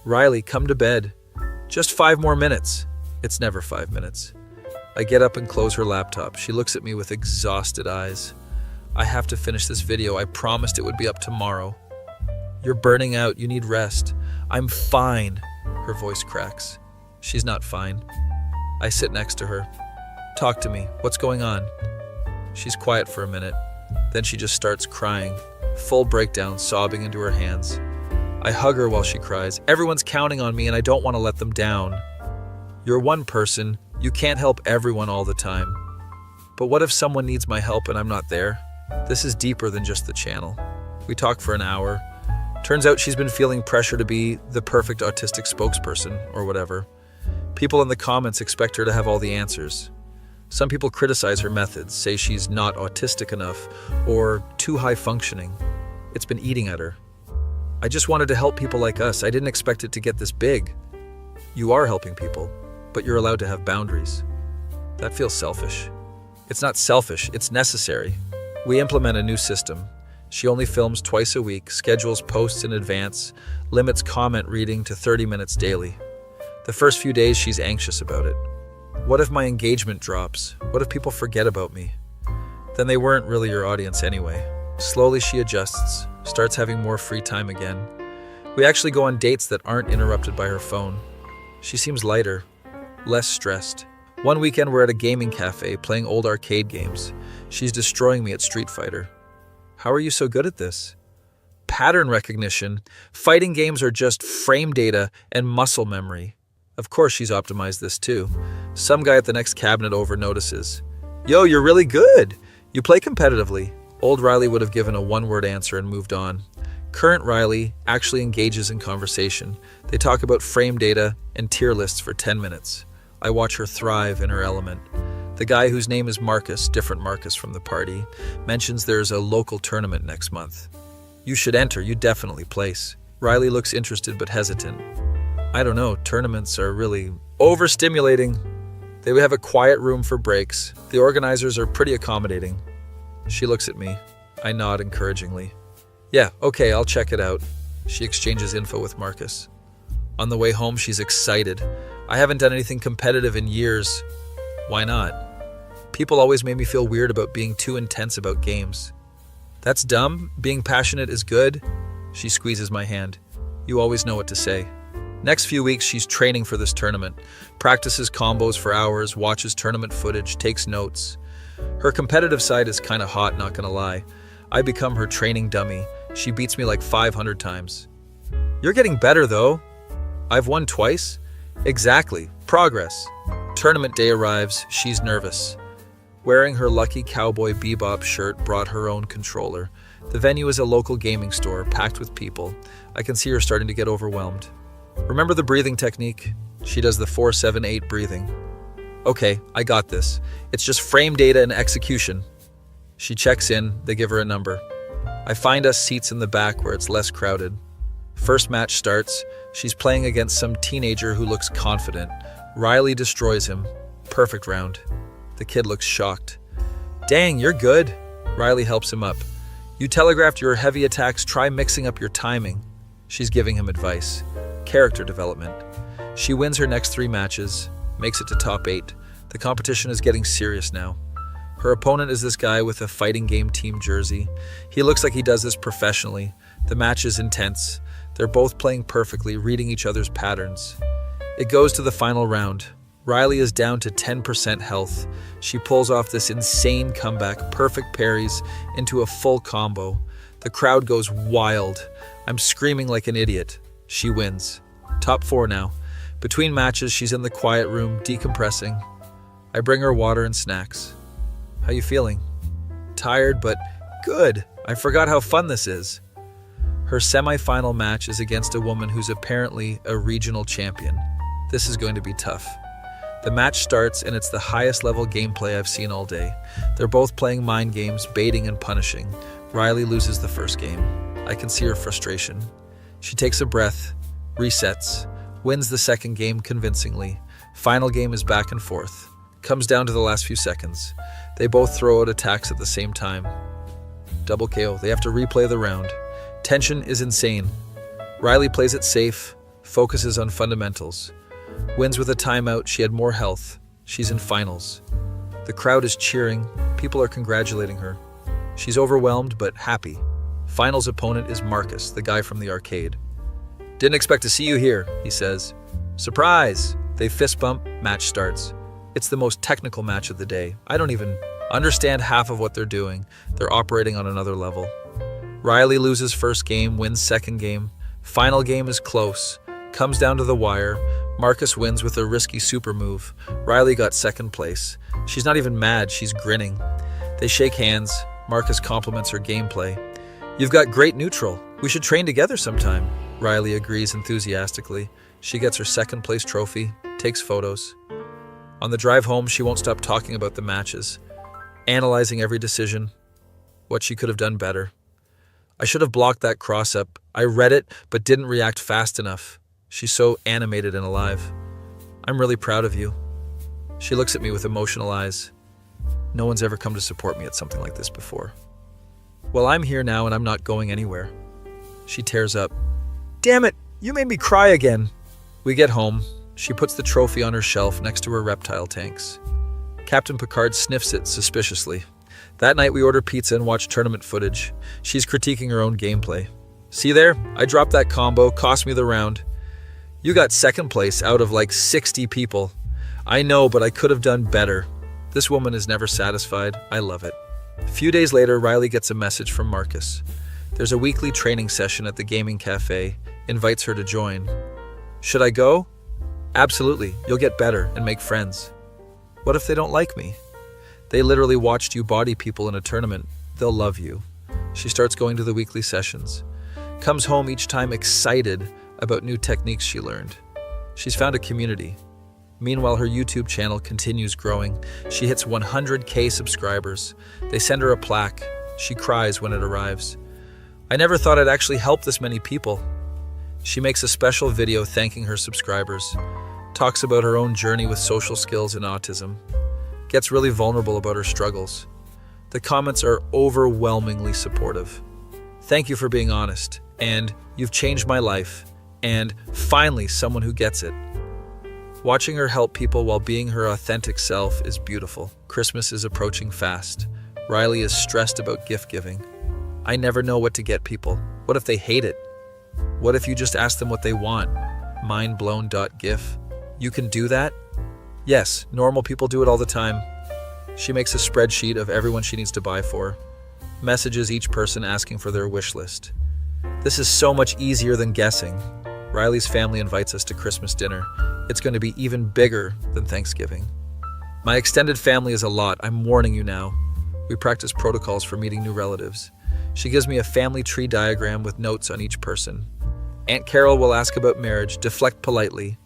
Riley, come to bed. Just 5 more minutes. It's never 5 minutes. I get up and close her laptop. She looks at me with exhausted eyes. I have to finish this video. I promised it would be up tomorrow. You're burning out. You need rest. I'm fine. Her voice cracks. She's not fine. I sit next to her. Talk to me. What's going on? She's quiet for a minute. Then she just starts crying. Full breakdown, sobbing into her hands. I hug her while she cries. Everyone's counting on me and I don't want to let them down. You're one person. You can't help everyone all the time. But what if someone needs my help and I'm not there? This is deeper than just the channel. We talk for an hour. Turns out she's been feeling pressure to be the perfect autistic spokesperson, or whatever. People in the comments expect her to have all the answers. Some people criticize her methods, say she's not autistic enough, or too high functioning. It's been eating at her. I just wanted to help people like us. I didn't expect it to get this big. You are helping people, but you're allowed to have boundaries. That feels selfish. It's not selfish, it's necessary. We implement a new system. She only films twice a week, schedules posts in advance, limits comment reading to 30 minutes daily. The first few days, she's anxious about it. What if my engagement drops? What if people forget about me? Then they weren't really your audience anyway. Slowly she adjusts, starts having more free time again. We actually go on dates that aren't interrupted by her phone. She seems lighter, less stressed. One weekend we're at a gaming cafe playing old arcade games. She's destroying me at Street Fighter. How are you so good at this? Pattern recognition. Fighting games are just frame data and muscle memory. Of course she's optimized this too. Some guy at the next cabinet over notices. Yo, you're really good. You play competitively. Old Riley would have given a one-word answer and moved on. Current Riley actually engages in conversation. They talk about frame data and tier lists for 10 minutes. I watch her thrive in her element. The guy whose name is Marcus, different Marcus from the party, mentions there's a local tournament next month. You should enter, you definitely place. Riley looks interested but hesitant. I don't know, tournaments are really overstimulating. They have a quiet room for breaks. The organizers are pretty accommodating. She looks at me. I nod encouragingly. Yeah, okay, I'll check it out. She exchanges info with Marcus. On the way home, she's excited. I haven't done anything competitive in years. Why not? People always made me feel weird about being too intense about games. That's dumb. Being passionate is good. She squeezes my hand. You always know what to say. Next few weeks, she's training for this tournament. Practices combos for hours, watches tournament footage, takes notes. Her competitive side is kind of hot, not gonna lie. I become her training dummy. She beats me like 500 times. You're getting better though. I've won twice? Exactly. Progress. Tournament day arrives. She's nervous. Wearing her lucky cowboy bebop shirt brought her own controller. The venue is a local gaming store, packed with people. I can see her starting to get overwhelmed. Remember the breathing technique? She does the 4-7-8 breathing. Okay, I got this. It's just frame data and execution. She checks in, they give her a number. I find us seats in the back where it's less crowded. First match starts. She's playing against some teenager who looks confident. Riley destroys him. Perfect round. The kid looks shocked. Dang, you're good. Riley helps him up. You telegraphed your heavy attacks, try mixing up your timing. She's giving him advice. Character development. She wins her next 3 matches, makes it to top 8. The competition is getting serious now. Her opponent is this guy with a fighting game team jersey. He looks like he does this professionally. The match is intense. They're both playing perfectly, reading each other's patterns. It goes to the final round. Riley is down to 10% health. She pulls off this insane comeback, perfect parries into a full combo. The crowd goes wild. I'm screaming like an idiot. She wins. Top 4 now. Between matches, she's in the quiet room, decompressing. I bring her water and snacks. How you feeling? Tired, but good. I forgot how fun this is. Her semi-final match is against a woman who's apparently a regional champion. This is going to be tough. The match starts and it's the highest level gameplay I've seen all day. They're both playing mind games, baiting and punishing. Riley loses the first game. I can see her frustration. She takes a breath, resets, wins the second game convincingly. Final game is back and forth. Comes down to the last few seconds. They both throw out attacks at the same time. Double KO. They have to replay the round. Tension is insane. Riley plays it safe, focuses on fundamentals. Wins with a timeout. She had more health. She's in finals. The crowd is cheering. People are congratulating her. She's overwhelmed but happy. Finals opponent is Marcus, the guy from the arcade. Didn't expect to see you here, he says. Surprise! They fist bump, match starts. It's the most technical match of the day. I don't even understand half of what they're doing. They're operating on another level. Riley loses first game, wins second game. Final game is close. Comes down to the wire. Marcus wins with a risky super move. Riley got second place. She's not even mad, she's grinning. They shake hands. Marcus compliments her gameplay. You've got great neutral. We should train together sometime. Riley agrees enthusiastically. She gets her second place trophy, takes photos. On the drive home, she won't stop talking about the matches, analyzing every decision, what she could have done better. I should have blocked that cross up. I read it, but didn't react fast enough. She's so animated and alive. I'm really proud of you. She looks at me with emotional eyes. No one's ever come to support me at something like this before. Well, I'm here now and I'm not going anywhere. She tears up. Damn it, you made me cry again. We get home. She puts the trophy on her shelf next to her reptile tanks. Captain Picard sniffs it suspiciously. That night we order pizza and watch tournament footage. She's critiquing her own gameplay. See there? I dropped that combo, cost me the round. You got second place out of like 60 people. I know, but I could have done better. This woman is never satisfied. I love it. A few days later, Riley gets a message from Marcus. There's a weekly training session at the gaming cafe. Invites her to join. Should I go? Absolutely. You'll get better and make friends. What if they don't like me? They literally watched you body people in a tournament. They'll love you. She starts going to the weekly sessions. Comes home each time excited about new techniques she learned. She's found a community. Meanwhile, her YouTube channel continues growing. She hits 100K subscribers. They send her a plaque. She cries when it arrives. I never thought I'd actually help this many people. She makes a special video thanking her subscribers. Talks about her own journey with social skills and autism. Gets really vulnerable about her struggles. The comments are overwhelmingly supportive. Thank you for being honest. And you've changed my life. And finally, someone who gets it. Watching her help people while being her authentic self is beautiful. Christmas is approaching fast. Riley is stressed about gift giving. I never know what to get people. What if they hate it? What if you just ask them what they want? Mindblown.gif. You can do that? Yes, normal people do it all the time. She makes a spreadsheet of everyone she needs to buy for. Messages each person asking for their wish list. This is so much easier than guessing. Riley's family invites us to Christmas dinner. It's going to be even bigger than Thanksgiving. My extended family is a lot, I'm warning you now. We practice protocols for meeting new relatives. She gives me a family tree diagram with notes on each person. Aunt Carol will ask about marriage, deflect politely.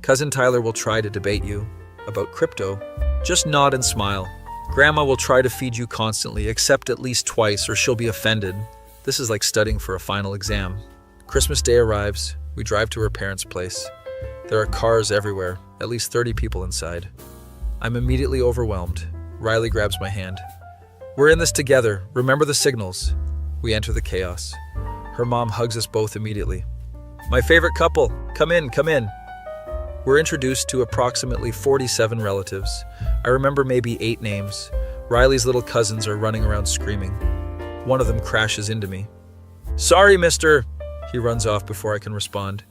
Cousin Tyler will try to debate you. About crypto, just nod and smile. Grandma will try to feed you constantly, except at least twice, or she'll be offended. This is like studying for a final exam. Christmas Day arrives. We drive to her parents' place. There are cars everywhere, at least 30 people inside. I'm immediately overwhelmed. Riley grabs my hand. We're in this together. Remember the signals. We enter the chaos. Her mom hugs us both immediately. My favorite couple. Come in, come in. We're introduced to approximately 47 relatives. I remember maybe 8 names. Riley's little cousins are running around screaming. One of them crashes into me. Sorry, mister. He runs off before I can respond.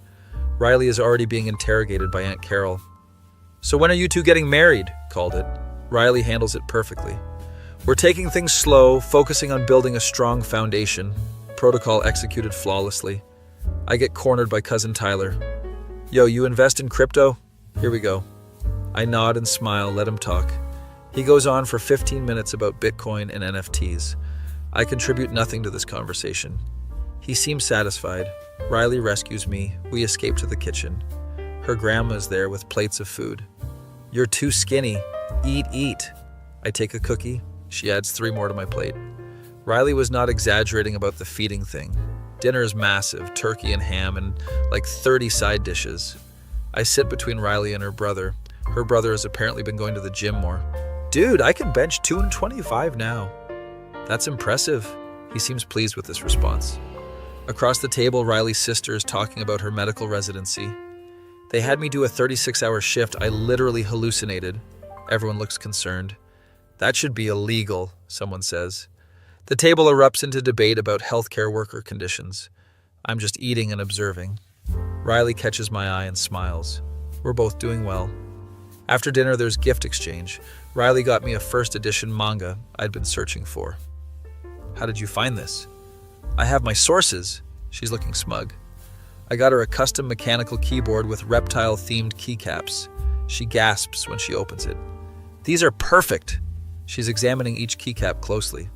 Riley is already being interrogated by Aunt Carol. So when are you two getting married? Called it. Riley handles it perfectly. We're taking things slow, focusing on building a strong foundation. Protocol executed flawlessly. I get cornered by cousin Tyler. Yo, you invest in crypto? Here we go. I nod and smile, let him talk. He goes on for 15 minutes about Bitcoin and NFTs. I contribute nothing to this conversation. He seems satisfied. Riley rescues me. We escape to the kitchen. Her grandma's there with plates of food. You're too skinny. Eat, eat. I take a cookie. She adds 3 more to my plate. Riley was not exaggerating about the feeding thing. Dinner is massive, turkey and ham and like 30 side dishes. I sit between Riley and her brother. Her brother has apparently been going to the gym more. Dude, I can bench 225 now. That's impressive. He seems pleased with this response. Across the table, Riley's sister is talking about her medical residency. They had me do a 36-hour shift. I literally hallucinated. Everyone looks concerned. That should be illegal, someone says. The table erupts into debate about healthcare worker conditions. I'm just eating and observing. Riley catches my eye and smiles. We're both doing well. After dinner, there's gift exchange. Riley got me a first edition manga I'd been searching for. How did you find this? I have my sources. She's looking smug. I got her a custom mechanical keyboard with reptile-themed keycaps. She gasps when she opens it. These are perfect. She's examining each keycap closely.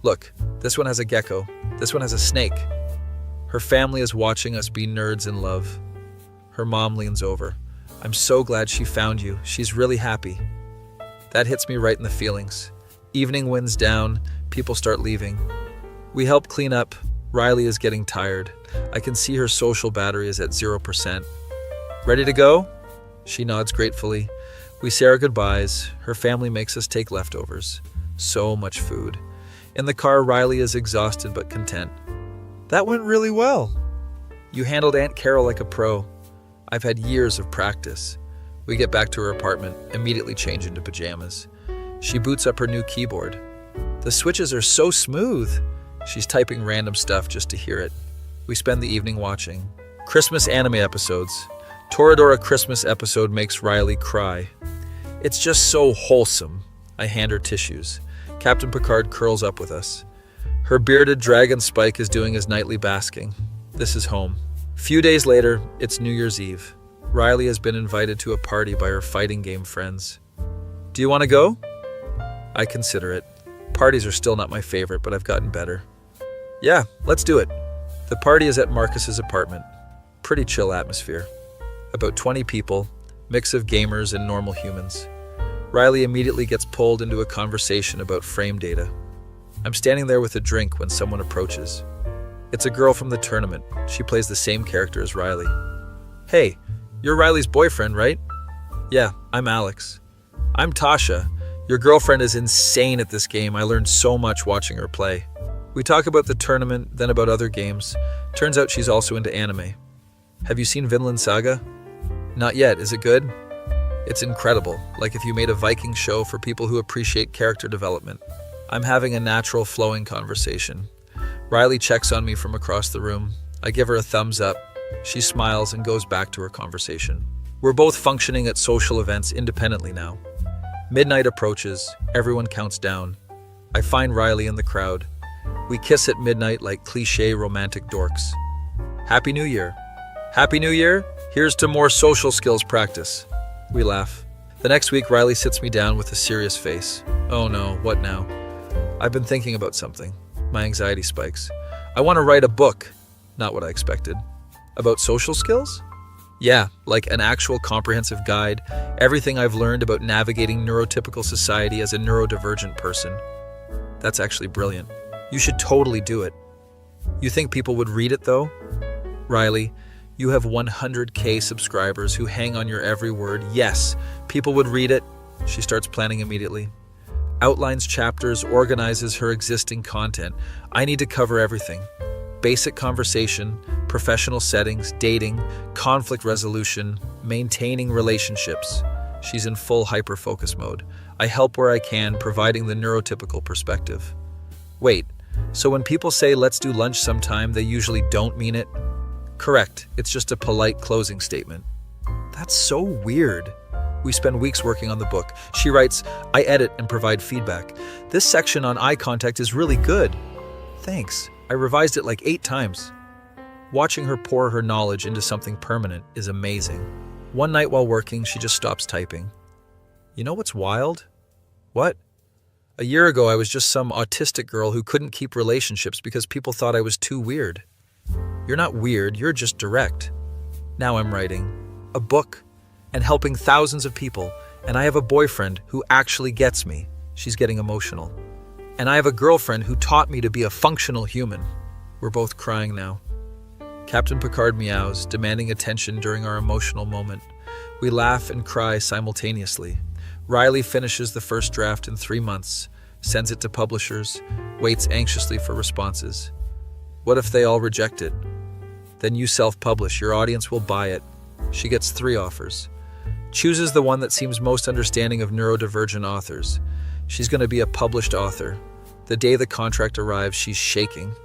Look, this one has a gecko. This one has a snake. Her family is watching us be nerds in love. Her mom leans over. I'm so glad she found you. She's really happy. That hits me right in the feelings. Evening winds down. People start leaving. We help clean up. Riley is getting tired. I can see her social battery is at 0%. Ready to go? She nods gratefully. We say our goodbyes. Her family makes us take leftovers. So much food. In the car, Riley is exhausted but content. That went really well. You handled Aunt Carol like a pro. I've had years of practice. We get back to her apartment, immediately change into pajamas. She boots up her new keyboard. The switches are so smooth. She's typing random stuff just to hear it. We spend the evening watching Christmas anime episodes. Toradora Christmas episode makes Riley cry. It's just so wholesome. I hand her tissues. Captain Picard curls up with us. Her bearded dragon Spike is doing his nightly basking. This is home. Few days later, it's New Year's Eve. Riley has been invited to a party by her fighting game friends. Do you want to go? I consider it. Parties are still not my favorite, but I've gotten better. Yeah, let's do it. The party is at Marcus's apartment. Pretty chill atmosphere. About 20 people, mix of gamers and normal humans. Riley immediately gets pulled into a conversation about frame data. I'm standing there with a drink when someone approaches. It's a girl from the tournament. She plays the same character as Riley. Hey, you're Riley's boyfriend, right? Yeah, I'm Alex. I'm Tasha. Your girlfriend is insane at this game. I learned so much watching her play. We talk about the tournament, then about other games. Turns out she's also into anime. Have you seen Vinland Saga? Not yet. Is it good? It's incredible, like if you made a Viking show for people who appreciate character development. I'm having a natural flowing conversation. Riley checks on me from across the room. I give her a thumbs up. She smiles and goes back to her conversation. We're both functioning at social events independently now. Midnight approaches. Everyone counts down. I find Riley in the crowd. We kiss at midnight like cliché romantic dorks. Happy New Year. Happy New Year? Here's to more social skills practice. We laugh. The next week, Riley sits me down with a serious face. Oh no, what now? I've been thinking about something. My anxiety spikes. I want to write a book. Not what I expected. About social skills? Yeah, like an actual comprehensive guide. Everything I've learned about navigating neurotypical society as a neurodivergent person. That's actually brilliant. You should totally do it. You think people would read it though? Riley, you have 100K subscribers who hang on your every word. Yes, people would read it. She starts planning immediately. Outlines chapters, organizes her existing content. I need to cover everything. Basic conversation, professional settings, dating, conflict resolution, maintaining relationships. She's in full hyper-focus mode. I help where I can, providing the neurotypical perspective. Wait, so when people say let's do lunch sometime, they usually don't mean it? Correct, it's just a polite closing statement. That's so weird. We spend weeks working on the book. She writes, I edit and provide feedback. This section on eye contact is really good. Thanks. I revised it like 8 times. Watching her pour her knowledge into something permanent is amazing. One night while working, she just stops typing. You know what's wild? What? A year ago, I was just some autistic girl who couldn't keep relationships because people thought I was too weird. You're not weird, you're just direct. Now I'm writing a book and helping thousands of people, and I have a boyfriend who actually gets me. She's getting emotional. And I have a girlfriend who taught me to be a functional human. We're both crying now. Captain Picard meows, demanding attention during our emotional moment. We laugh and cry simultaneously. Riley finishes the first draft in 3 months, sends it to publishers, waits anxiously for responses. What if they all reject it? Then you self-publish, your audience will buy it. She gets 3 offers. Chooses the one that seems most understanding of neurodivergent authors. She's going to be a published author. The day the contract arrives, she's shaking.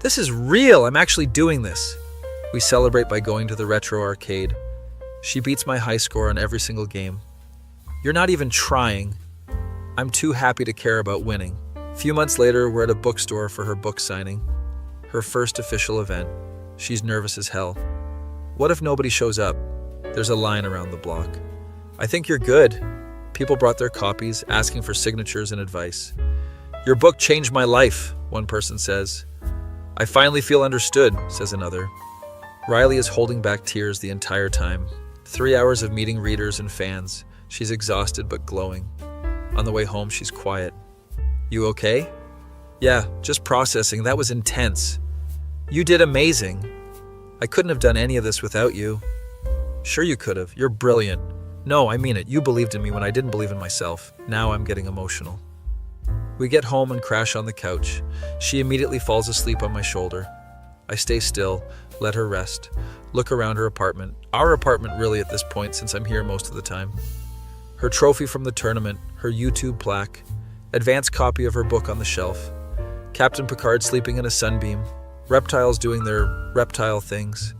This is real, I'm actually doing this. We celebrate by going to the retro arcade. She beats my high score on every single game. You're not even trying. I'm too happy to care about winning. A few months later, we're at a bookstore for her book signing. Her first official event. She's nervous as hell. What if nobody shows up? There's a line around the block. I think you're good. People brought their copies, asking for signatures and advice. Your book changed my life, one person says. I finally feel understood, says another. Riley is holding back tears the entire time. 3 hours of meeting readers and fans. She's exhausted but glowing. On the way home, she's quiet. You okay? Yeah, just processing. That was intense. You did amazing. I couldn't have done any of this without you. Sure you could have. You're brilliant. No, I mean it. You believed in me when I didn't believe in myself. Now I'm getting emotional. We get home and crash on the couch. She immediately falls asleep on my shoulder. I stay still, let her rest, look around her apartment. Our apartment really at this point since I'm here most of the time. Her trophy from the tournament, her YouTube plaque, advanced copy of her book on the shelf, Captain Picard sleeping in a sunbeam, reptiles doing their reptile things.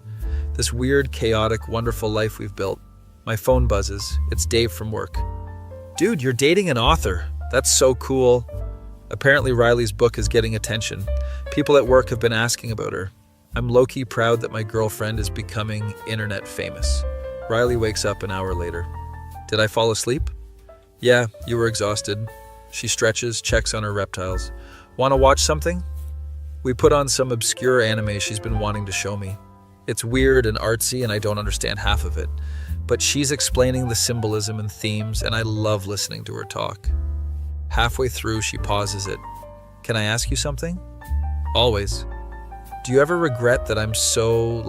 This weird, chaotic, wonderful life we've built. My phone buzzes. It's Dave from work. Dude, you're dating an author. That's so cool. Apparently Riley's book is getting attention. People at work have been asking about her. I'm low-key proud that my girlfriend is becoming internet famous. Riley wakes up an hour later. Did I fall asleep? Yeah, you were exhausted. She stretches, checks on her reptiles. Want to watch something? We put on some obscure anime she's been wanting to show me. It's weird and artsy and I don't understand half of it. But she's explaining the symbolism and themes and I love listening to her talk. Halfway through, she pauses it. Can I ask you something? Always. Do you ever regret that I'm so,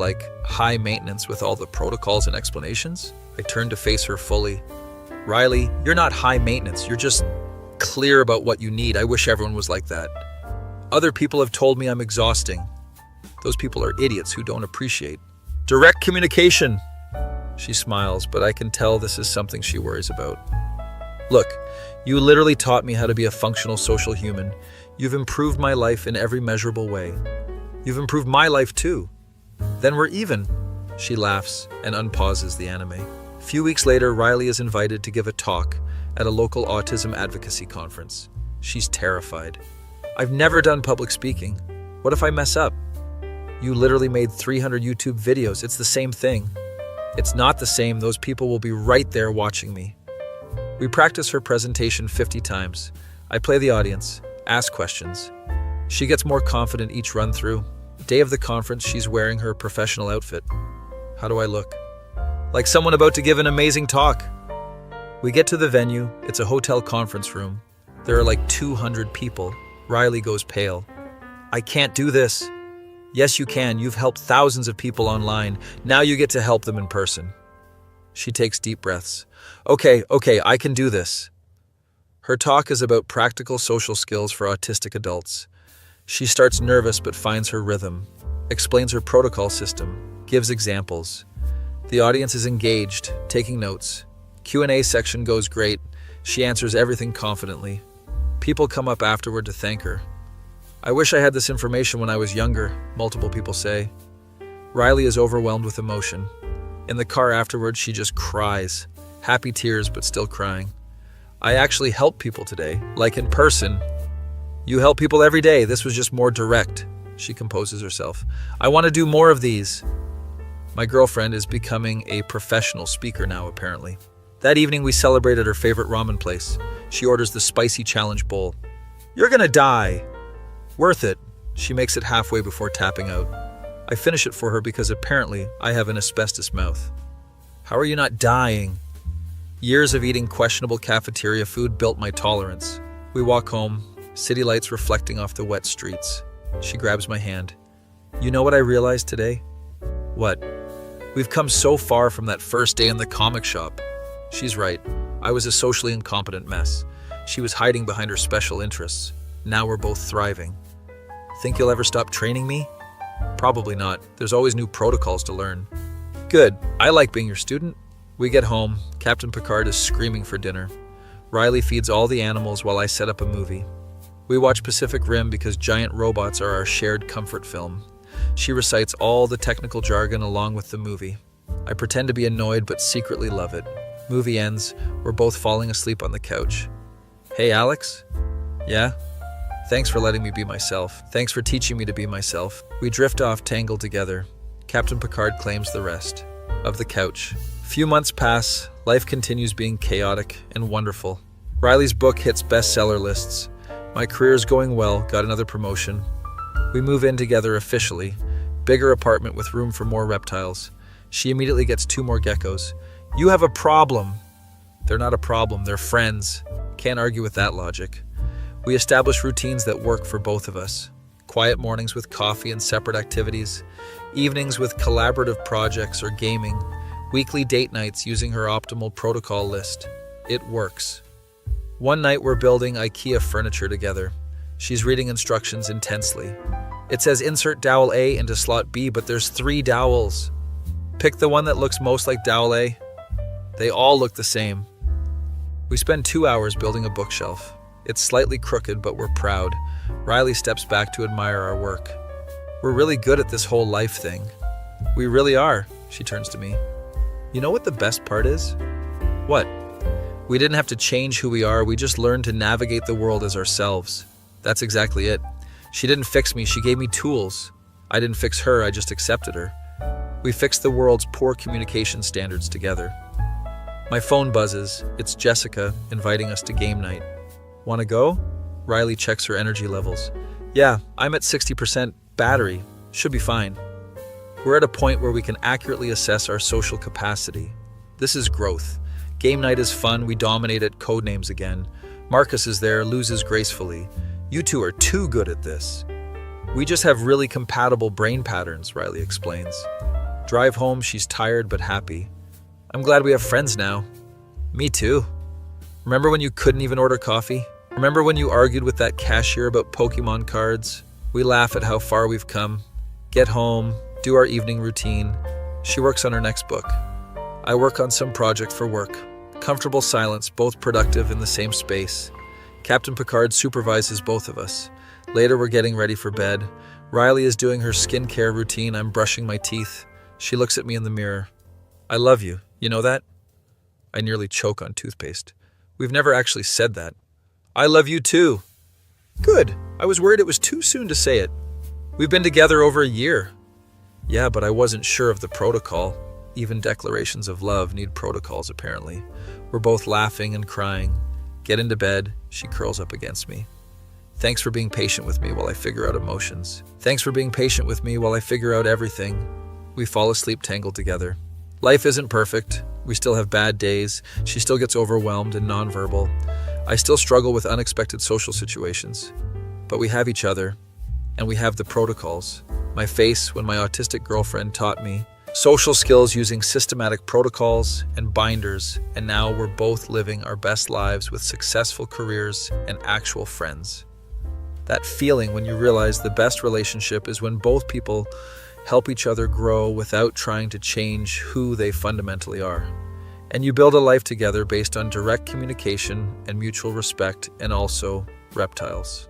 high maintenance with all the protocols and explanations? I turn to face her fully. Riley, you're not high maintenance. You're just clear about what you need. I wish everyone was like that. Other people have told me I'm exhausting. Those people are idiots who don't appreciate direct communication. She smiles, but I can tell this is something she worries about. Look, you literally taught me how to be a functional social human. You've improved my life in every measurable way. You've improved my life too. Then we're even. She laughs and unpauses the anime. A few weeks later, Riley is invited to give a talk at a local autism advocacy conference. She's terrified. I've never done public speaking. What if I mess up? You literally made 300 YouTube videos. It's the same thing. It's not the same. Those people will be right there watching me. We practice her presentation 50 times. I play the audience, ask questions. She gets more confident each run through. Day of the conference, she's wearing her professional outfit. How do I look? Like someone about to give an amazing talk. We get to the venue. It's a hotel conference room. There are 200 people. Riley goes pale. I can't do this. Yes, you can. You've helped thousands of people online. Now you get to help them in person. She takes deep breaths. Okay, I can do this. Her talk is about practical social skills for autistic adults. She starts nervous but finds her rhythm, explains her protocol system, gives examples. The audience is engaged, taking notes. Q&A section goes great. She answers everything confidently. People come up afterward to thank her. I wish I had this information when I was younger, multiple people say. Riley is overwhelmed with emotion. In the car afterwards, she just cries. Happy tears, but still crying. I actually help people today, in person. You help people every day. This was just more direct. She composes herself. I want to do more of these. My girlfriend is becoming a professional speaker now, apparently. That evening, we celebrated her favorite ramen place. She orders the spicy challenge bowl. You're gonna die. Worth it. She makes it halfway before tapping out. I finish it for her because apparently I have an asbestos mouth. How are you not dying? Years of eating questionable cafeteria food built my tolerance. We walk home, city lights reflecting off the wet streets. She grabs my hand. You know what I realized today? What? We've come so far from that first day in the comic shop. She's right. I was a socially incompetent mess. She was hiding behind her special interests. Now we're both thriving. Think you'll ever stop training me? Probably not. There's always new protocols to learn. Good. I like being your student. We get home. Captain Picard is screaming for dinner. Riley feeds all the animals while I set up a movie. We watch Pacific Rim because giant robots are our shared comfort film. She recites all the technical jargon along with the movie. I pretend to be annoyed but secretly love it. Movie ends. We're both falling asleep on the couch. Hey, Alex? Yeah? Thanks for letting me be myself. Thanks for teaching me to be myself. We drift off, tangled together. Captain Picard claims the rest of the couch. Few months pass. Life continues being chaotic and wonderful. Riley's book hits bestseller lists. My career is going well, got another promotion. We move in together officially. Bigger apartment with room for more reptiles. She immediately gets 2 more geckos. You have a problem. They're not a problem, they're friends. Can't argue with that logic. We establish routines that work for both of us. quiet mornings with coffee and separate activities, evenings with collaborative projects or gaming, weekly date nights using her optimal protocol list. It works. One night we're building IKEA furniture together. She's reading instructions intensely. It says insert dowel A into slot B, but there's 3 dowels. Pick the one that looks most like dowel A. They all look the same. We spend 2 hours building a bookshelf. It's slightly crooked, but we're proud. Riley steps back to admire our work. We're really good at this whole life thing. We really are, she turns to me. You know what the best part is? What? We didn't have to change who we are, we just learned to navigate the world as ourselves. That's exactly it. She didn't fix me, she gave me tools. I didn't fix her, I just accepted her. We fixed the world's poor communication standards together. My phone buzzes. It's Jessica inviting us to game night. Want to go? Riley checks her energy levels. Yeah, I'm at 60% battery. Should be fine. We're at a point where we can accurately assess our social capacity. This is growth. Game night is fun, we dominate at codenames again. Marcus is there, loses gracefully. You two are too good at this. We just have really compatible brain patterns, Riley explains. Drive home, she's tired but happy. I'm glad we have friends now. Me too. Remember when you couldn't even order coffee? Remember when you argued with that cashier about Pokemon cards? We laugh at how far we've come. Get home, do our evening routine. She works on her next book. I work on some project for work. Comfortable silence, both productive in the same space. Captain Picard supervises both of us. Later we're getting ready for bed. Riley is doing her skincare routine. I'm brushing my teeth. She looks at me in the mirror. I love you. You know that? I nearly choke on toothpaste. We've never actually said that. I love you too. Good. I was worried it was too soon to say it. We've been together over a year. Yeah, but I wasn't sure of the protocol. Even declarations of love need protocols, apparently. We're both laughing and crying. Get into bed. She curls up against me. Thanks for being patient with me while I figure out emotions. Thanks for being patient with me while I figure out everything. We fall asleep tangled together. Life isn't perfect. We still have bad days. She still gets overwhelmed and nonverbal. I still struggle with unexpected social situations. But we have each other, and we have the protocols. My face when my autistic girlfriend taught me social skills using systematic protocols and binders, and now we're both living our best lives with successful careers and actual friends. That feeling when you realize the best relationship is when both people help each other grow without trying to change who they fundamentally are. And you build a life together based on direct communication and mutual respect, and also reptiles.